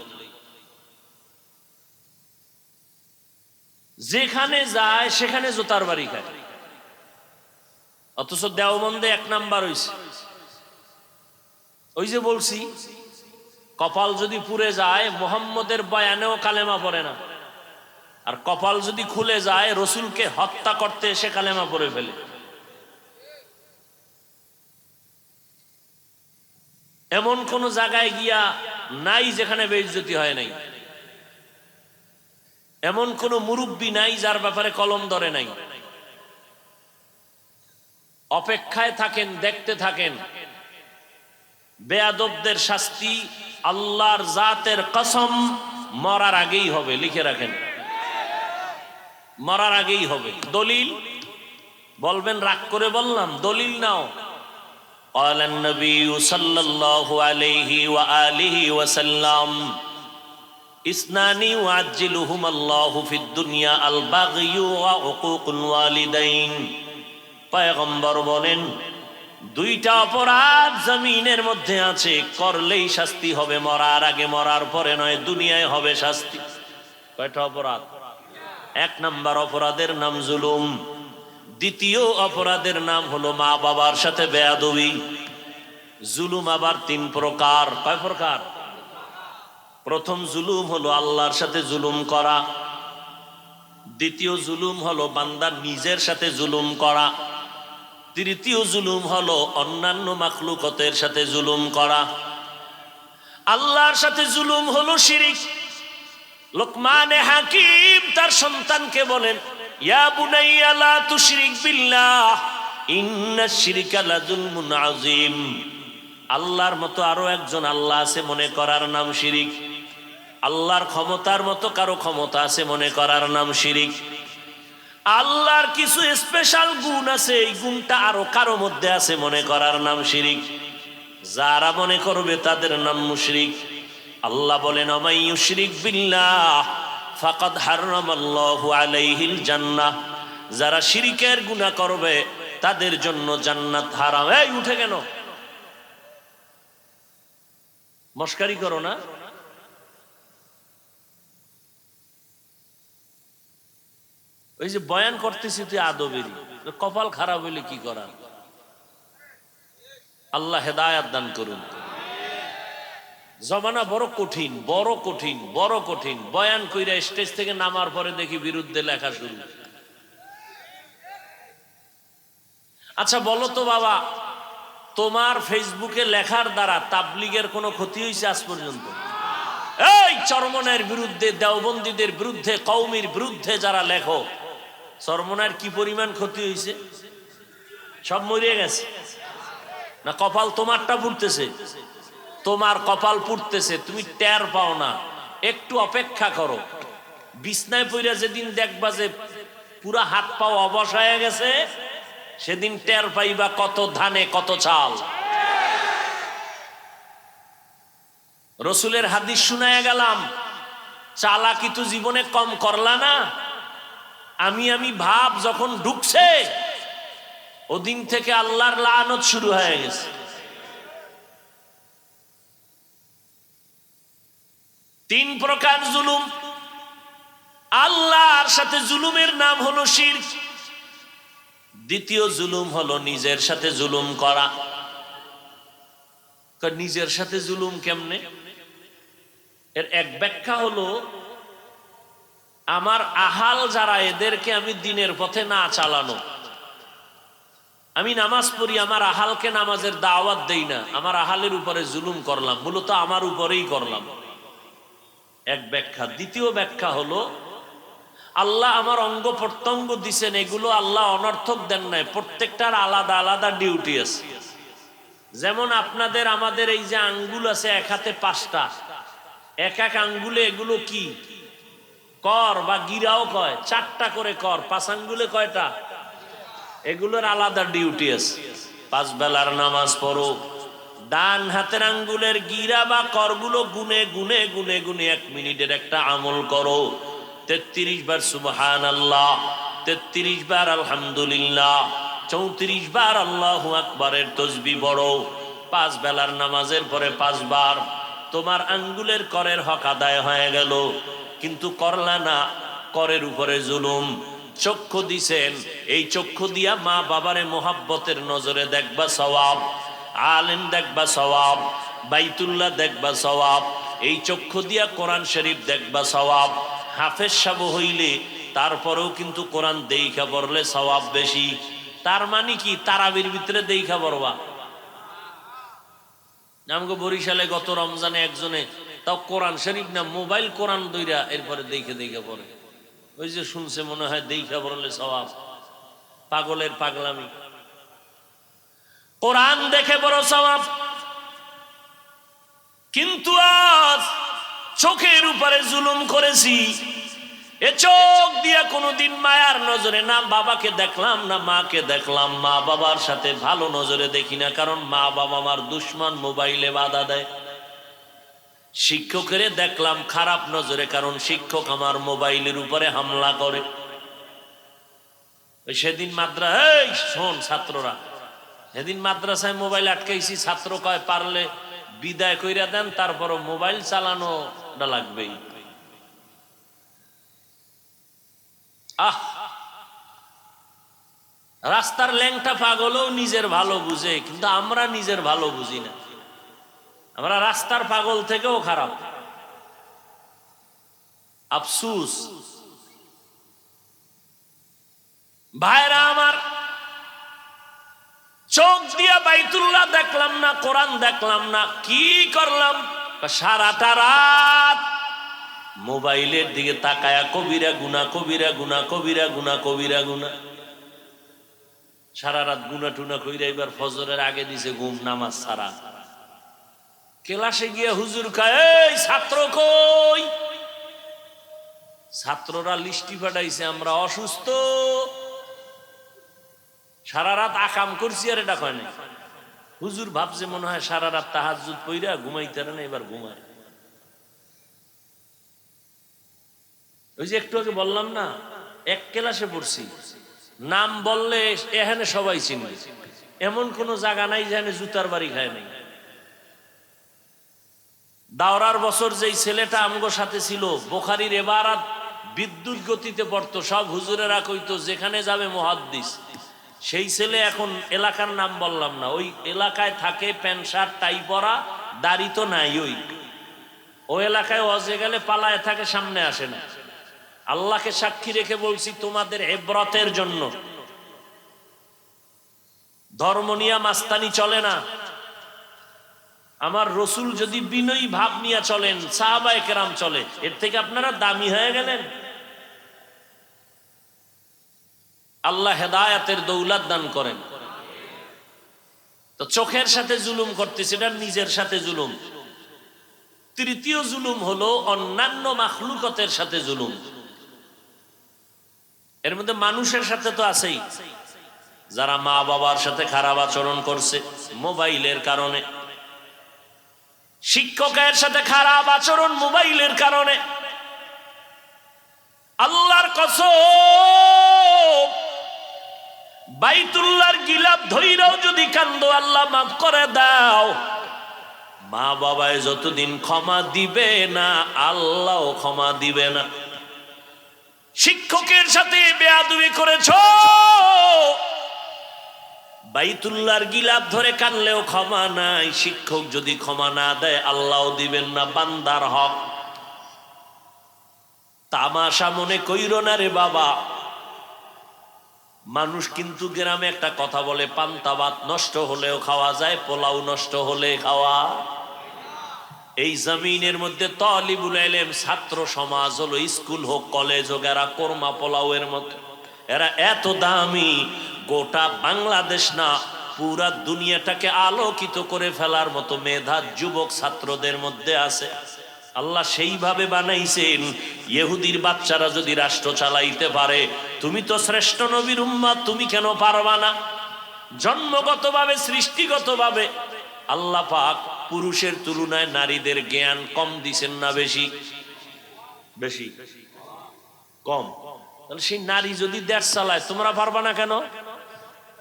যেখানে যায় সেখানে জোতার বাড়ি খায়, অথচ দেওবন্দে 1 নাম্বার হইছে। ওই যে বলছি, কপাল যদি পুড়ে যায় মুহাম্মদের বয়ানেও কালেমা পড়ে না, আর কপাল যদি খুলে যায় রসুলকে হত্যা করতে এসে কালেমা পড়ে ফেলে। এমন কোন জায়গায় গিয়া নাই যেখানে বেইজ্জতি হয় নাই। এমন কোন মুরব্বী নাই যার ব্যাপারে কলম ধরে নাই। অপেক্ষায় থাকেন, দেখতে থাকেন। বেয়াদবদের শাস্তি আল্লাহর জাতের কসম মরার আগেই হবে। লিখে রাখেন, মরার আগেই হবে। দলিল বলবেন, রাগ করে বললাম, দলিল নাও। قال النبي صلى الله عليه وآله وسلم اثنان يعجلهما الله في الدنيا البغي وعقوق الوالدين। পয়গম্বর বলেন, দুইটা অপরাধ জমিনের মধ্যে আছে, করলেই শাস্তি হবে মরার আগে, মরার পরে নয়, দুনিয়ায় হবে শাস্তি। কয়টা অপরাধ? 1 নাম্বার অপরাধের নাম জুলুম। দ্বিতীয় অপরাধের নাম হলো মা বাবার সাথে বেয়াদবি। জুলুম আবার 3 প্রকার। কয় প্রকার? প্রথম জুলুম হলো আল্লাহর সাথে জুলুম করা। দ্বিতীয় জুলুম হলো বান্দার নিজের সাথে জুলুম করা। তৃতীয় জুলুম হলো অন্যান্য মাখলুকতের সাথে জুলুম করা। আল্লাহর সাথে জুলুম হলো শিরিক। লোকমানে হাকিম তার সন্তানকে বলেন, ইয়া বুনাইয়া লা তুশরিক বিল্লাহ ইন্নাশ শিরকা লাযুলমুন আযীম। আল্লাহর মতো আরো একজন আল্লাহ আছে মনে করার নাম শিরিক। আল্লাহর ক্ষমতার মতো কারো ক্ষমতা আছে মনে করার নাম শিরিক। আল্লাহর কিছু স্পেশাল গুণ আছে, এই গুণটা আরো কারো মধ্যে আছে মনে করার নাম শিরিক। যারা মনে করবে তাদের নাম মুশরিক। আল্লাহ বলেন, ওমাই ইউশরিক বিল্লাহ ফাকাদ হারামাল্লাহু আলাইহিল জান্নাহ। যারা শিরকের গুনাহ করবে তাদের জন্য জান্নাত হারাম। এই উঠে কেন? মস্কারি করো না। ওই যে বয়ান করতেছি তুই আদবেরই, কপাল খারাপ হইলে কি করার? আল্লাহ হেদায়াত দান করুন। জমানা বড় কঠিন, বড় কঠিন, বড় কঠিন। বয়ান কইরা স্টেজ থেকে নামার পরে দেখি বিরুদ্ধে লেখা শুরু। আচ্ছা বলো তো বাবা, তোমার ফেসবুকে লেখার দ্বারা তাবলীগের কোনো ক্ষতি হয়েছে আজ পর্যন্ত? এই চরমনের বিরুদ্ধে, দেওবন্দীদের বিরুদ্ধে, কওমির বিরুদ্ধে যারা লেখো, চরমনের কি পরিমাণ ক্ষতি হয়েছে? সব মরিয়ে গেছে না? কপাল তোমারটা পুড়তেছে, তোমার কপাল পুড়তেছে, তুমি টের পাও না। একটু অপেক্ষা করো। বিছনায় পইরা যেদিন দেখবা যে পুরা হাত পাও অবশ হয়ে গেছে, সেদিন টের পাইবা কত ধানে কত চাল। রসুলের হাদিস শুনায়া গেলাম, চালাকি তো জীবনে কম করলা না। আমি ভাব যখন ঢুকছে, ওদিন থেকে আল্লাহর লানত শুরু হয়ে গেছে। তিন প্রকার জুলুম। আল্লাহর সাথে জুলুমের নাম হলো শিরক। দ্বিতীয় জুলুম হলো নিজের সাথে জুলুম করা। নিজের সাথে জুলুম কেমনে? এর এক ব্যাখ্যা হলো, আমার আহাল যারা, এদেরকে আমি দিনের পথে না চালানো। আমি নামাজ পড়ি, আমার আহালকে নামাজের দাওয়াত দেই না, আমার আহালের উপরে জুলুম করলাম, মূলত আমার উপরেই করলাম। এক ব্যাখ্যা। দ্বিতীয় ব্যাখ্যা হলো, আল্লাহ আমার অঙ্গ প্রত্যঙ্গ দিছেন, এগুলো আল্লাহ অনর্থক দেন নাই, প্রত্যেকটার আলাদা আলাদা ডিউটি আছে। যেমন আপনাদের আমাদের এই যে আঙ্গুল আছে, এক হাতে 5টা, এক এক আঙ্গুলে এগুলো কি কর বা গিরাও কয়, 4টা করে কর, 5 আঙ্গুলে কয়টা, এগুলোর আলাদা ডিউটি আছে। 5 বেলার নামাজ পড়ো, ডান হাতের আঙ্গুলের গিরা বা করগুলো গুনে গুনে গুনে গুনে 1 মিনিটের একটা আমল করো। 33 বার সুবহানাল্লাহ, 33 বার আলহামদুলিল্লাহ, 34 বার আল্লাহু আকবারের তাসবিহ পড়ো। 5 বেলার নামাজের পরে 5 বার তোমার আঙ্গুলের করের হক আদায় হয়ে গেল। কিন্তু করলা না, করের উপরে জুলুম। চক্ষু দিছেন, এই চক্ষু দিয়া মা বাবারে মোহাব্বতের নজরে দেখবা সওয়াব, আলেম দেখবা সওয়াব, বাইতুল্লাহ দেখবা সওয়াব, এই চক্ষু দিয়া কোরআন শরীফ দেখবা সওয়াব। হাফেজ সাহেব হইলে তারপরেও কিন্তু কোরআন দেইখা পড়লে সওয়াব বেশি। তার মানে কি, তারাবির ভিতরে দেইখা পড়বা। আমাকে বরিশালে গত রমজানে একজনে, তাও কোরআন শরীফ না, মোবাইল কোরআন দইরা এরপরে দেখে দেখে পড়ে। ওই যে শুনছে মনে হয় দেইখা পড়লে সওয়াব। পাগলের পাগলামি। কোরআন দেখে বড় সওয়াব। কিন্তু আজ চোখের উপরে জুলুম করেছি। এ চোখ দিয়া কোনোদিন মায়ার নজরে না বাবাকে দেখলাম না মাকে দেখলাম, মা বাবার সাথে ভালো নজরে দেখি না, কারণ মা বাবা আমার দুশ্মন, মোবাইলে বাধা দেয়। শিক্ষকের দেখলাম খারাপ নজরে, কারণ শিক্ষক আমার মোবাইলের উপরে হামলা করে। সেদিন এই শোন ছাত্ররা, সেদিন মাদ্রাসায় মোবাইল আটকাইছি, ছাত্র কয় পারলে বিদায় কইরা দেন, তারপরও মোবাইল চালানোটা লাগবেই। রাস্তার ল্যাংটা পাগলও নিজের ভালো বুঝে, কিন্তু আমরা নিজের ভালো বুঝি না। আমরা রাস্তার পাগল থেকেও খারাপ। আফসুস। ভাইরা আমার, চোখ দিয়া বাইতুল্লাহ দেখলাম না, কোরআন দেখলাম না, কি করলাম? সারাটা রাত মোবাইলের দিকে তাকায়া কবিরা গুনা, কবিরা গুনা, কবিরা গুনা, কবিরা গুনা। সারা রাত গুনা টুনা কইরা এবার ফজরের আগে দিছে ঘুম, নামাজ সারা। ক্লাসে গিয়ে হুজুর কয়, এই ছাত্র কই? ছাত্ররা লিস্টি পাঠাইছে, আমরা অসুস্থ, সারা রাত আকাম করছি, আর এটা কয় না। হুজুর ভাবছে মনে হয় সারা রাত তাহাজ্জুদ পইরা ঘুমাইতে না, এবার ঘুমায়। ওই যে একটু আগে বললাম না, এক ক্লাসে পড়ছি, নাম বললে এখানে সবাই চিনবে, এমন কোন জায়গা নাই যেখানে জুতার বাড়ি খায় নাই। দাওরার বছর যেই ছেলেটা আমগো সাথে ছিল, বুখারীর এবারাত বিদ্যুৎ গতিতে পড়তো, সব হুজুরেরা কইতো যেখানে যাবে মুহাদ্দিস। সেই ছেলে এখন এলাকার নাম বললাম না, ওই এলাকায় থাকে, প্যান্ট শার্ট টাই পরা, দাড়ি তো নাই। ওই এলাকায় ওয়াজে গেলে পালায় থাকে, সামনে আসে না। আল্লাহকে সাক্ষী রেখে বলছি, তোমাদের ইবরতের জন্য, ধর্ম নিয়ে মাস্তানি চলে না। আমার রসুল যদি বিনয়ী ভাব নিয়ে চলেন, সাহাবায়ে কেরাম চলে, এর থেকে আপনারা দামি হয়ে গেলেন। আল্লাহ হেদায়েতের দৌলত দান করেন। তো চোখের সাথে জুলুম করতেছে, এটা নিজের সাথে জুলুম। তৃতীয় জুলুম হলো অন্যান্য মাখলুকতের সাথে জুলুম। এর মধ্যে মানুষের সাথে তো আছেই, যারা মা বাবার সাথে খারাপ আচরণ করছে মোবাইলের কারণে, শিক্ষকের সাথে খারাপ আচরণ মোবাইলের কারণে। আল্লাহর কসম, বাইতুল্লাহর গিলাফ ধইরাও যদি কান্দো, আল্লাহ মাফ করে দাও। মা বাবায় যতদিন ক্ষমা দিবে না, আল্লাহও ক্ষমা দিবে না। শিক্ষকের সাথে বেয়াদবি করেছো, বাইতুল্লাহর গিলাফ ধরে কানলেও ক্ষমা নাই। শিক্ষক যদি ক্ষমা না দেয়, আল্লাহও দিবেন না। বান্দার হক। তামাশা মনে কইরো না রে বাবা। মানুষ কিন্তু গ্রামে একটা কথা বলে, পান্তা ভাত নষ্ট হলেও খাওয়া যায়, পোলাও নষ্ট হলে খাওয়া। এই জমিনের মধ্যে তালিবুল ইলম ছাত্র সমাজ হলো, স্কুল হোক কলেজ হোক, এরা কোরমা পোলাওয়ের মতো, এরা এত দামি, গোটা বাংলাদেশ না পুরা দুনিয়াটাকে আলোকিত করে ফেলার মতো মেধা যুবক ছাত্রদের মধ্যে আছে। আল্লাহ সেইভাবে বানাইছেন, ইহুদির বাচ্চারা যদি রাষ্ট্র চালাইতে পারে, তুমি তো শ্রেষ্ঠ নবীর উম্মত, তুমি কেন পারবা না? জন্মগতভাবে সৃষ্টিগতভাবে আল্লাহ পাক পুরুষের তুলনায় নারীদের জ্ঞান কম দিছেন না বেশি? বেশি কম? তাহলে সেই নারী যদি দেশ চালায়, তোমরা পারবা না কেন?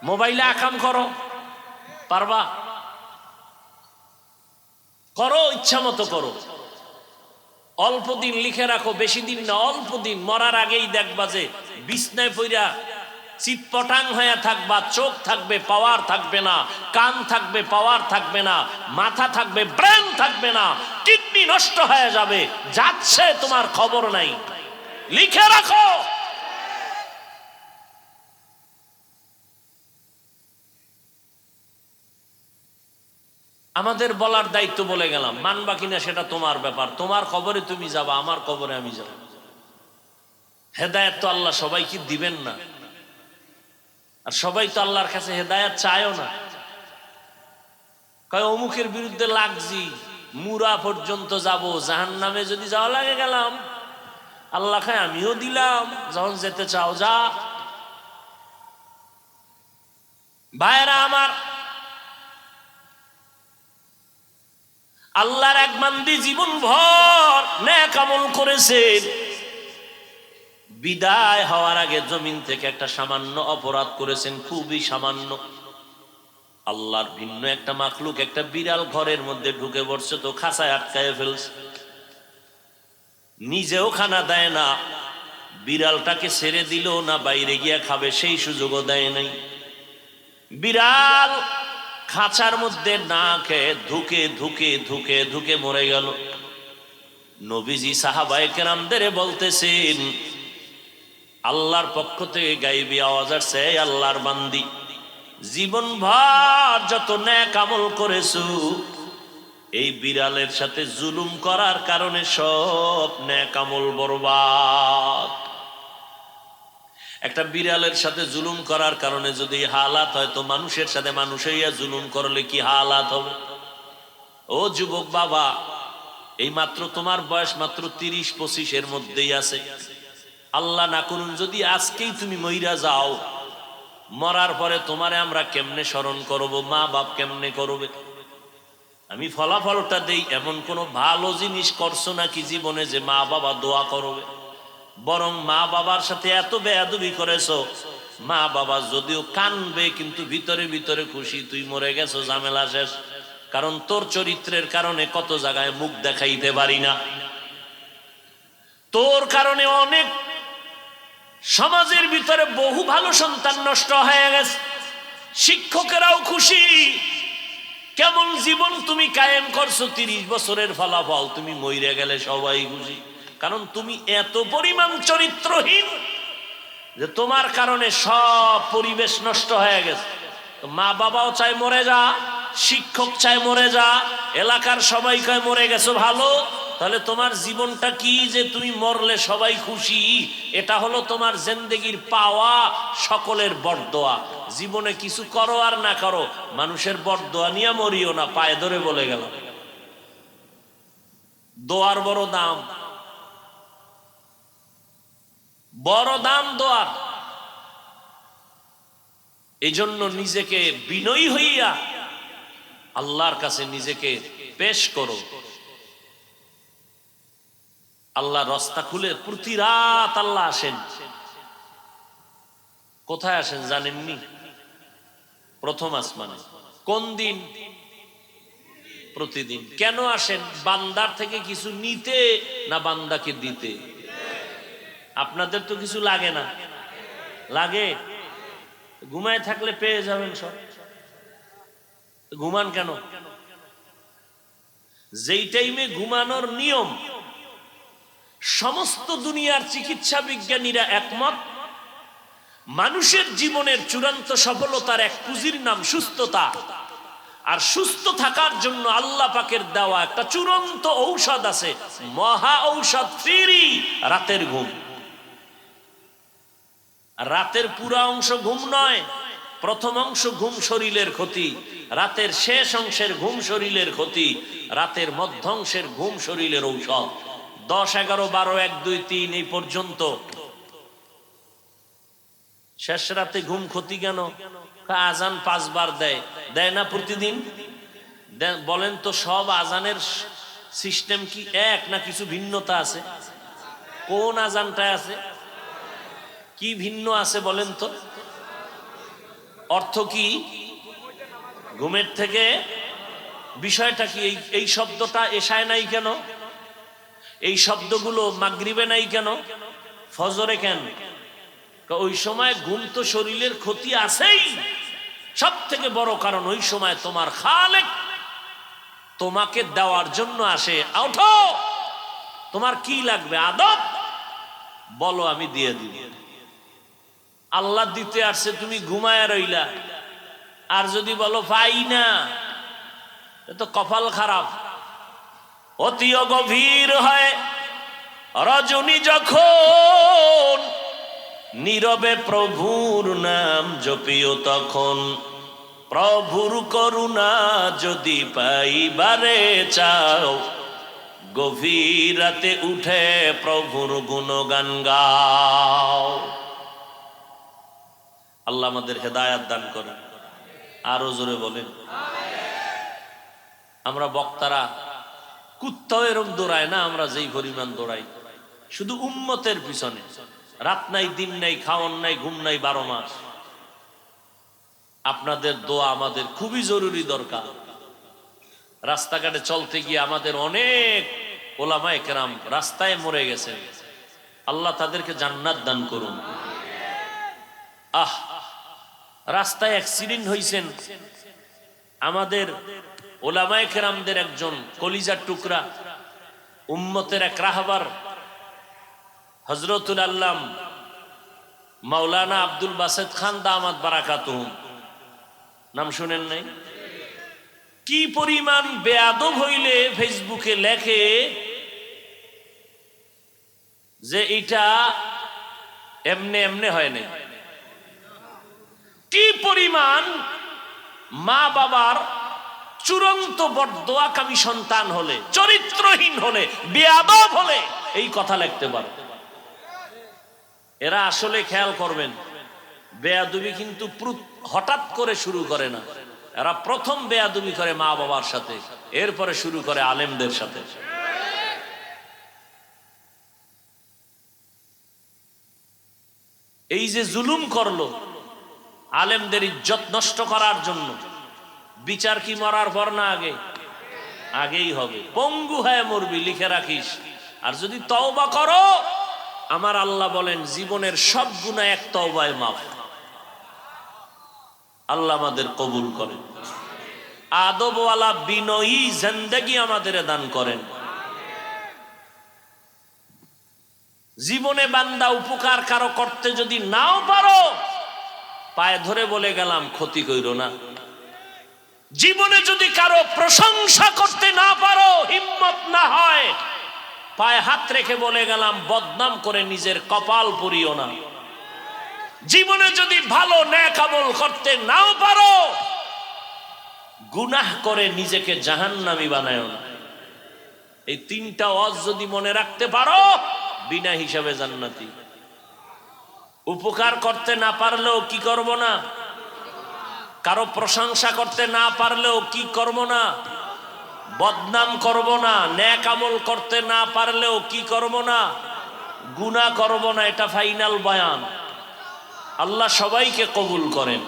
মোবাইলে আকাম করো, পারবা? করো, ইচ্ছা মতো করো, অল্প দিন লিখে রাখো, বেশি দিন না, অল্প দিন, মরার আগেই দেখবা যে বিছনায় পইরা চিৎপটাং হয়ে থাকবা, চোখ থাকবে পাওয়ার থাকবে না, কান থাকবে পাওয়ার থাকবে না, মাথা থাকবে ব্রেন থাকবে না, কিডনি নষ্ট হয়ে যাবে, যাচ্ছে তোমার খবর নাই। লিখে রাখো। আমাদের বলার দায়িত্ব বলে গেলাম, মানবা কিনা সেটা তোমার ব্যাপার, তোমার কবরে তুমি যাবা, আমার কবরে আমি যাব। হেদায়েত তো আল্লাহ সবাইকে দিবেন না, আর সবাই তো আল্লাহর কাছে হেদায়েত চায়ও না। কয় অমুকের বিরুদ্ধে লাগছি, মুরা পর্যন্ত যাব, জাহান্নামে যদি যাওয়া লাগে গেলাম। আল্লাহ খায় আমিও দিলাম, যখন যেতে চাও যা। ভাইরা আমার, আল্লাহর এক বান্দি জীবন ভর নেক আমল করেছেন, বিদায় হওয়ার আগে জমিন থেকে একটা সামান্য অপরাধ করেছেন, খুবই সামান্য। আল্লাহর ভিন্ন একটা মাখলুক, একটা বিড়াল ঘরের মধ্যে ঢুকে পড়ছে, তো খাঁচায় আটকায় ফেলছে, নিজেও খানা দেয় না, বিড়ালটাকে ছেড়ে দিল না বাইরে গিয়া খাবে সেই সুযোগও দেয় নাই। বিড়াল খাঁচার মধ্যে না খেয়ে ধুকে ধুকে ধুকে ধুকে মরে গেল। নবীজি সাহাবায়ে কেরামদের বলতেছেন, আল্লাহর পক্ষ থেকে গায়বী আওয়াজ আসছে, আল্লাহর বান্দি জীবন ভর যত নেক আমল করেছো, এই বিড়ালের সাথে জুলুম করার কারণে সব নেক আমল বরবাদ। একটা বিড়ালের সাথে জুলুম করার কারণে যদি হালাত হয়, তো মানুষের সাথে মানুষ হইয়া জুলুম করলে কি হালাত হবে? ও যুবক বাবা, এই মাত্র তোমার বয়স মাত্র 30-25 মধ্যেই আছে। আল্লাহ না করুন যদি আজকেই তুমি মইরা যাও, মরার পরে তোমারে আমরা কেমনে স্মরণ করব, মা বাপ কেমনে করবে? আমি ফলাফলটা দেই, এমন কোনো ভালো জিনিস করছো নাকি জীবনে যে মা বাবা দোয়া করবে? বরং মা বাবার সাথে এত বেয়াদবি করেছো, মা বাবা যদিও কানবে কিন্তু ভিতরে ভিতরে খুশি, তুই মরে গেছো, ঝামেলা শেষ। কারণ তোর চরিত্রের কারণে কত জায়গায় মুখ দেখাইতে পারি না, তোর কারণে অনেক সমাজের ভিতরে বহু ভালো সন্তান নষ্ট হয়ে গেছে, শিক্ষকেরাও খুশি। কেমন জীবন তুমি কায়েম করছো, 30 বছরের ফলাফল, তুমি মইরে গেলে সবাই খুশি। কারণ তুমি এত পরিমাণ চরিত্রহীন যে তোমার কারণে সব পরিবেশ নষ্ট হয়ে গেছে। মা বাবাও চায় মরে যা, শিক্ষক চায় মরে যা, এলাকার সবাই কয় মরে গেছো ভালো। তাহলে তোমার জীবনটা কি যে তুমি মরলে সবাই খুশি? এটা হলো তোমার জিন্দেগির পাওয়া, সকলের বরদোয়া। জীবনে কিছু করো আর না করো, মানুষের বরদোয়া নিয়ে মরিও না, পায়ে ধরে বলে গেল। দোয়ার বড় দাম, বড় দাম দোয়ার। এই জন্য নিজেকে বিনয়ী হইয়া আল্লাহর কাছে নিজেকে পেশ করো। আল্লাহ রাস্তা খুলে প্রতি রাত আল্লাহ আসেন। কোথায় আসেন জানেননি? প্রথম আসমানে। কোন দিন? প্রতিদিন। কেন আসেন? বান্দার থেকে কিছু নিতে না বান্দাকে দিতে? আপনাদের তো কিছু লাগে না, লাগে? ঘুমায় থাকলে পেয়ে যাবেন সব, ঘুমান কেন? যেই টাইমে ঘুমানোর নিয়ম, সমস্ত দুনিয়ার চিকিৎসা বিজ্ঞানীরা একমত, মানুষের জীবনের চূড়ান্ত সফলতার এক পুঁজির নাম সুস্থতা। আর সুস্থ থাকার জন্য আল্লাহ পাকের দেওয়া একটা চূড়ান্ত ঔষধ আছে, মহা ঔষধ ফ্রি, রাতের ঘুম। রাতের পুরা অংশ ঘুম নয়, প্রথম অংশ ঘুম শরীরের ক্ষতি, রাতের শেষ অংশের ঘুম শরীরের ক্ষতি, রাতের মধ্যাংশের ঘুম শরীরের ঔষধ। 10, 11, 12, 1, 2, 3 এই পর্যন্ত। শেষ রাতে ঘুম ক্ষতি কেন? আজান 5 বার দেয়, দেয় না প্রতিদিন? বলেন তো সব আজানের সিস্টেম কি এক, না কিছু ভিন্নতা আছে? কোন আজানটা আছে, কি ভিন্ন আছে বলেন তো? অর্থ কি? ঘুমের থেকে বিষয়টা কি? এই শব্দটা এশায় নাই কেন? এই শব্দগুলো মাগরিবে নাই কেন? ফজরে কেন? ওই সময় ঘুম তো শরীরের ক্ষতি আছেই। সব থেকে বড় কারণ ওই সময় তোমার খালেক তোমাকে দেওয়ার জন্য আসে, ওঠো তোমার কি লাগবে আদব বলো, আমি দিয়ে দিব। আল্লাহ দিতে আসছে, তুমি ঘুমায় রইলা। আর যদি বলো পাই না, তো কপাল খারাপ। অতিও গভীর হয় রজনী যখন, নীরবে প্রভুর নাম জপিও তখন। প্রভুর করুণা যদি পাইবারে চাও, গভীর রাতে উঠে প্রভুর গুণগান গাও। আল্লাহ আমাদের হেদায়াত দান করেন। আরো জোরে বলেন। আমরা বক্তারা কুত্তাও এরকম দৌড়ায় না, আমরা যেই পরিমাণ দৌড়াই শুধু উম্মতের পিছনে। রাত নাই, দিন নাই, খাওয়ান নাই, ঘুম নাই, 12 মাস। আপনাদের দোয়া আমাদের খুবই জরুরি দরকার। রাস্তাঘাটে চলতে গিয়ে আমাদের অনেক ওলামায়ে কেরাম রাস্তায় মরে গেছেন, আল্লাহ তাদেরকে জান্নাত দান করুন। রাস্তায় অ্যাক্সিডেন্ট হয়েছেন আমাদের ওলামায়ে কেরামদের একজন কলিজার টুকরা, উম্মতের এক রাহবার হযরতুল আল্লাম মাওলানা আব্দুল বাসেত খান দামাত বারাকাতুহুম, নাম শুনেন নাই? কি পরিমাণ বেয়াদব হইলে ফেসবুকে লেখে যে এটা এমনে এমনে হয় নাই। কি পরিমাণ মা বাবার চূড়ান্ত বরদোয়াকামী সন্তান হলে, চরিত্রহীন হলে, বেয়াদব হলে এই কথা লিখতে পারে। এরা আসলে খেয়াল করবেন, বেয়াদবি কিন্তু হঠাৎ করে শুরু করে না। এরা প্রথম বেয়াদবি করে মা বাবার সাথে, এরপরে শুরু করে আলেমদের সাথে। এই যে জুলুম করলো আলেমদের ইজ্জত নষ্ট করার জন্য, বিচার কি মরার পর না আগে? আগেই হবে। পঙ্গু হয়ে মরবি, লিখে রাখিস। আর যদি তওবা করো, আমার আল্লাহ বলেন জীবনের সব গুনাহ এক তওবায় মাফ। আল্লাহ আমাদের কবুল করেন, আদবওয়ালা বিনয়ী জিন্দেগি আমাদের দান করেন। জীবনে বান্দা উপকার কারো করতে যদি নাও পারো, পায়ে ধরে বলে গেলাম ক্ষতি কইরো না। জীবনে যদি কারো প্রশংসা করতে না পারো, হিম্মত না হয়, পায়ে হাত রেখে বলে গেলাম বদনাম করে নিজের কপাল পুড়িও না। জীবনে যদি ভালো নেক আমল করতে নাও পারো, গুনাহ করে নিজেকে জাহান্নামী বানায়ও না। এই 3টা ওয়াজ যদি মনে রাখতে পারো, বিনা হিসাবে জান্নাতি। উপকার করতে না পারলেও কি করব না? কারো প্রশংসা করতে না পারলেও কি করব না? বদনাম করব না। নেক আমল করতে না পারলেও কি করব না? গুনাহ করব না। এটা ফাইনাল বয়ান। আল্লাহ সবাইকে কবুল করেন।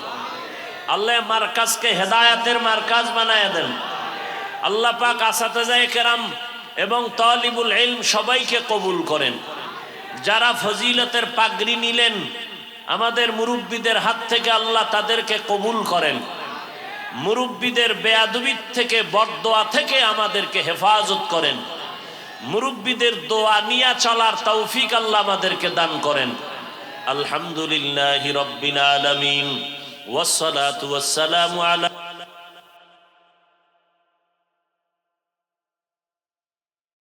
আল্লাহ মার্কাজকে হেদায়েতের মার্কাজ বানায় দেন। আল্লাহ পাক আসাতেজায়ে কেরাম এবং তালিবুল ইলম সবাইকে কবুল করেন। যারা ফজিলতের পাগড়ি নিলেন, আমাদের মুরব্বীদের হাত থেকে আল্লাহ তাদেরকে কবুল করেন। মুরব্বীদের বেয়াদবির থেকে, বরদোয়া থেকে আমাদেরকে হেফাজত করেন। মুরব্বীদের দোয়া নিয়ে চলার তৌফিক আল্লাহ আমাদেরকে দান করেন। আলহামদুলিল্লাহি রাব্বিল আলামিন ওয়াসসালাতু ওয়াসসালামু আলা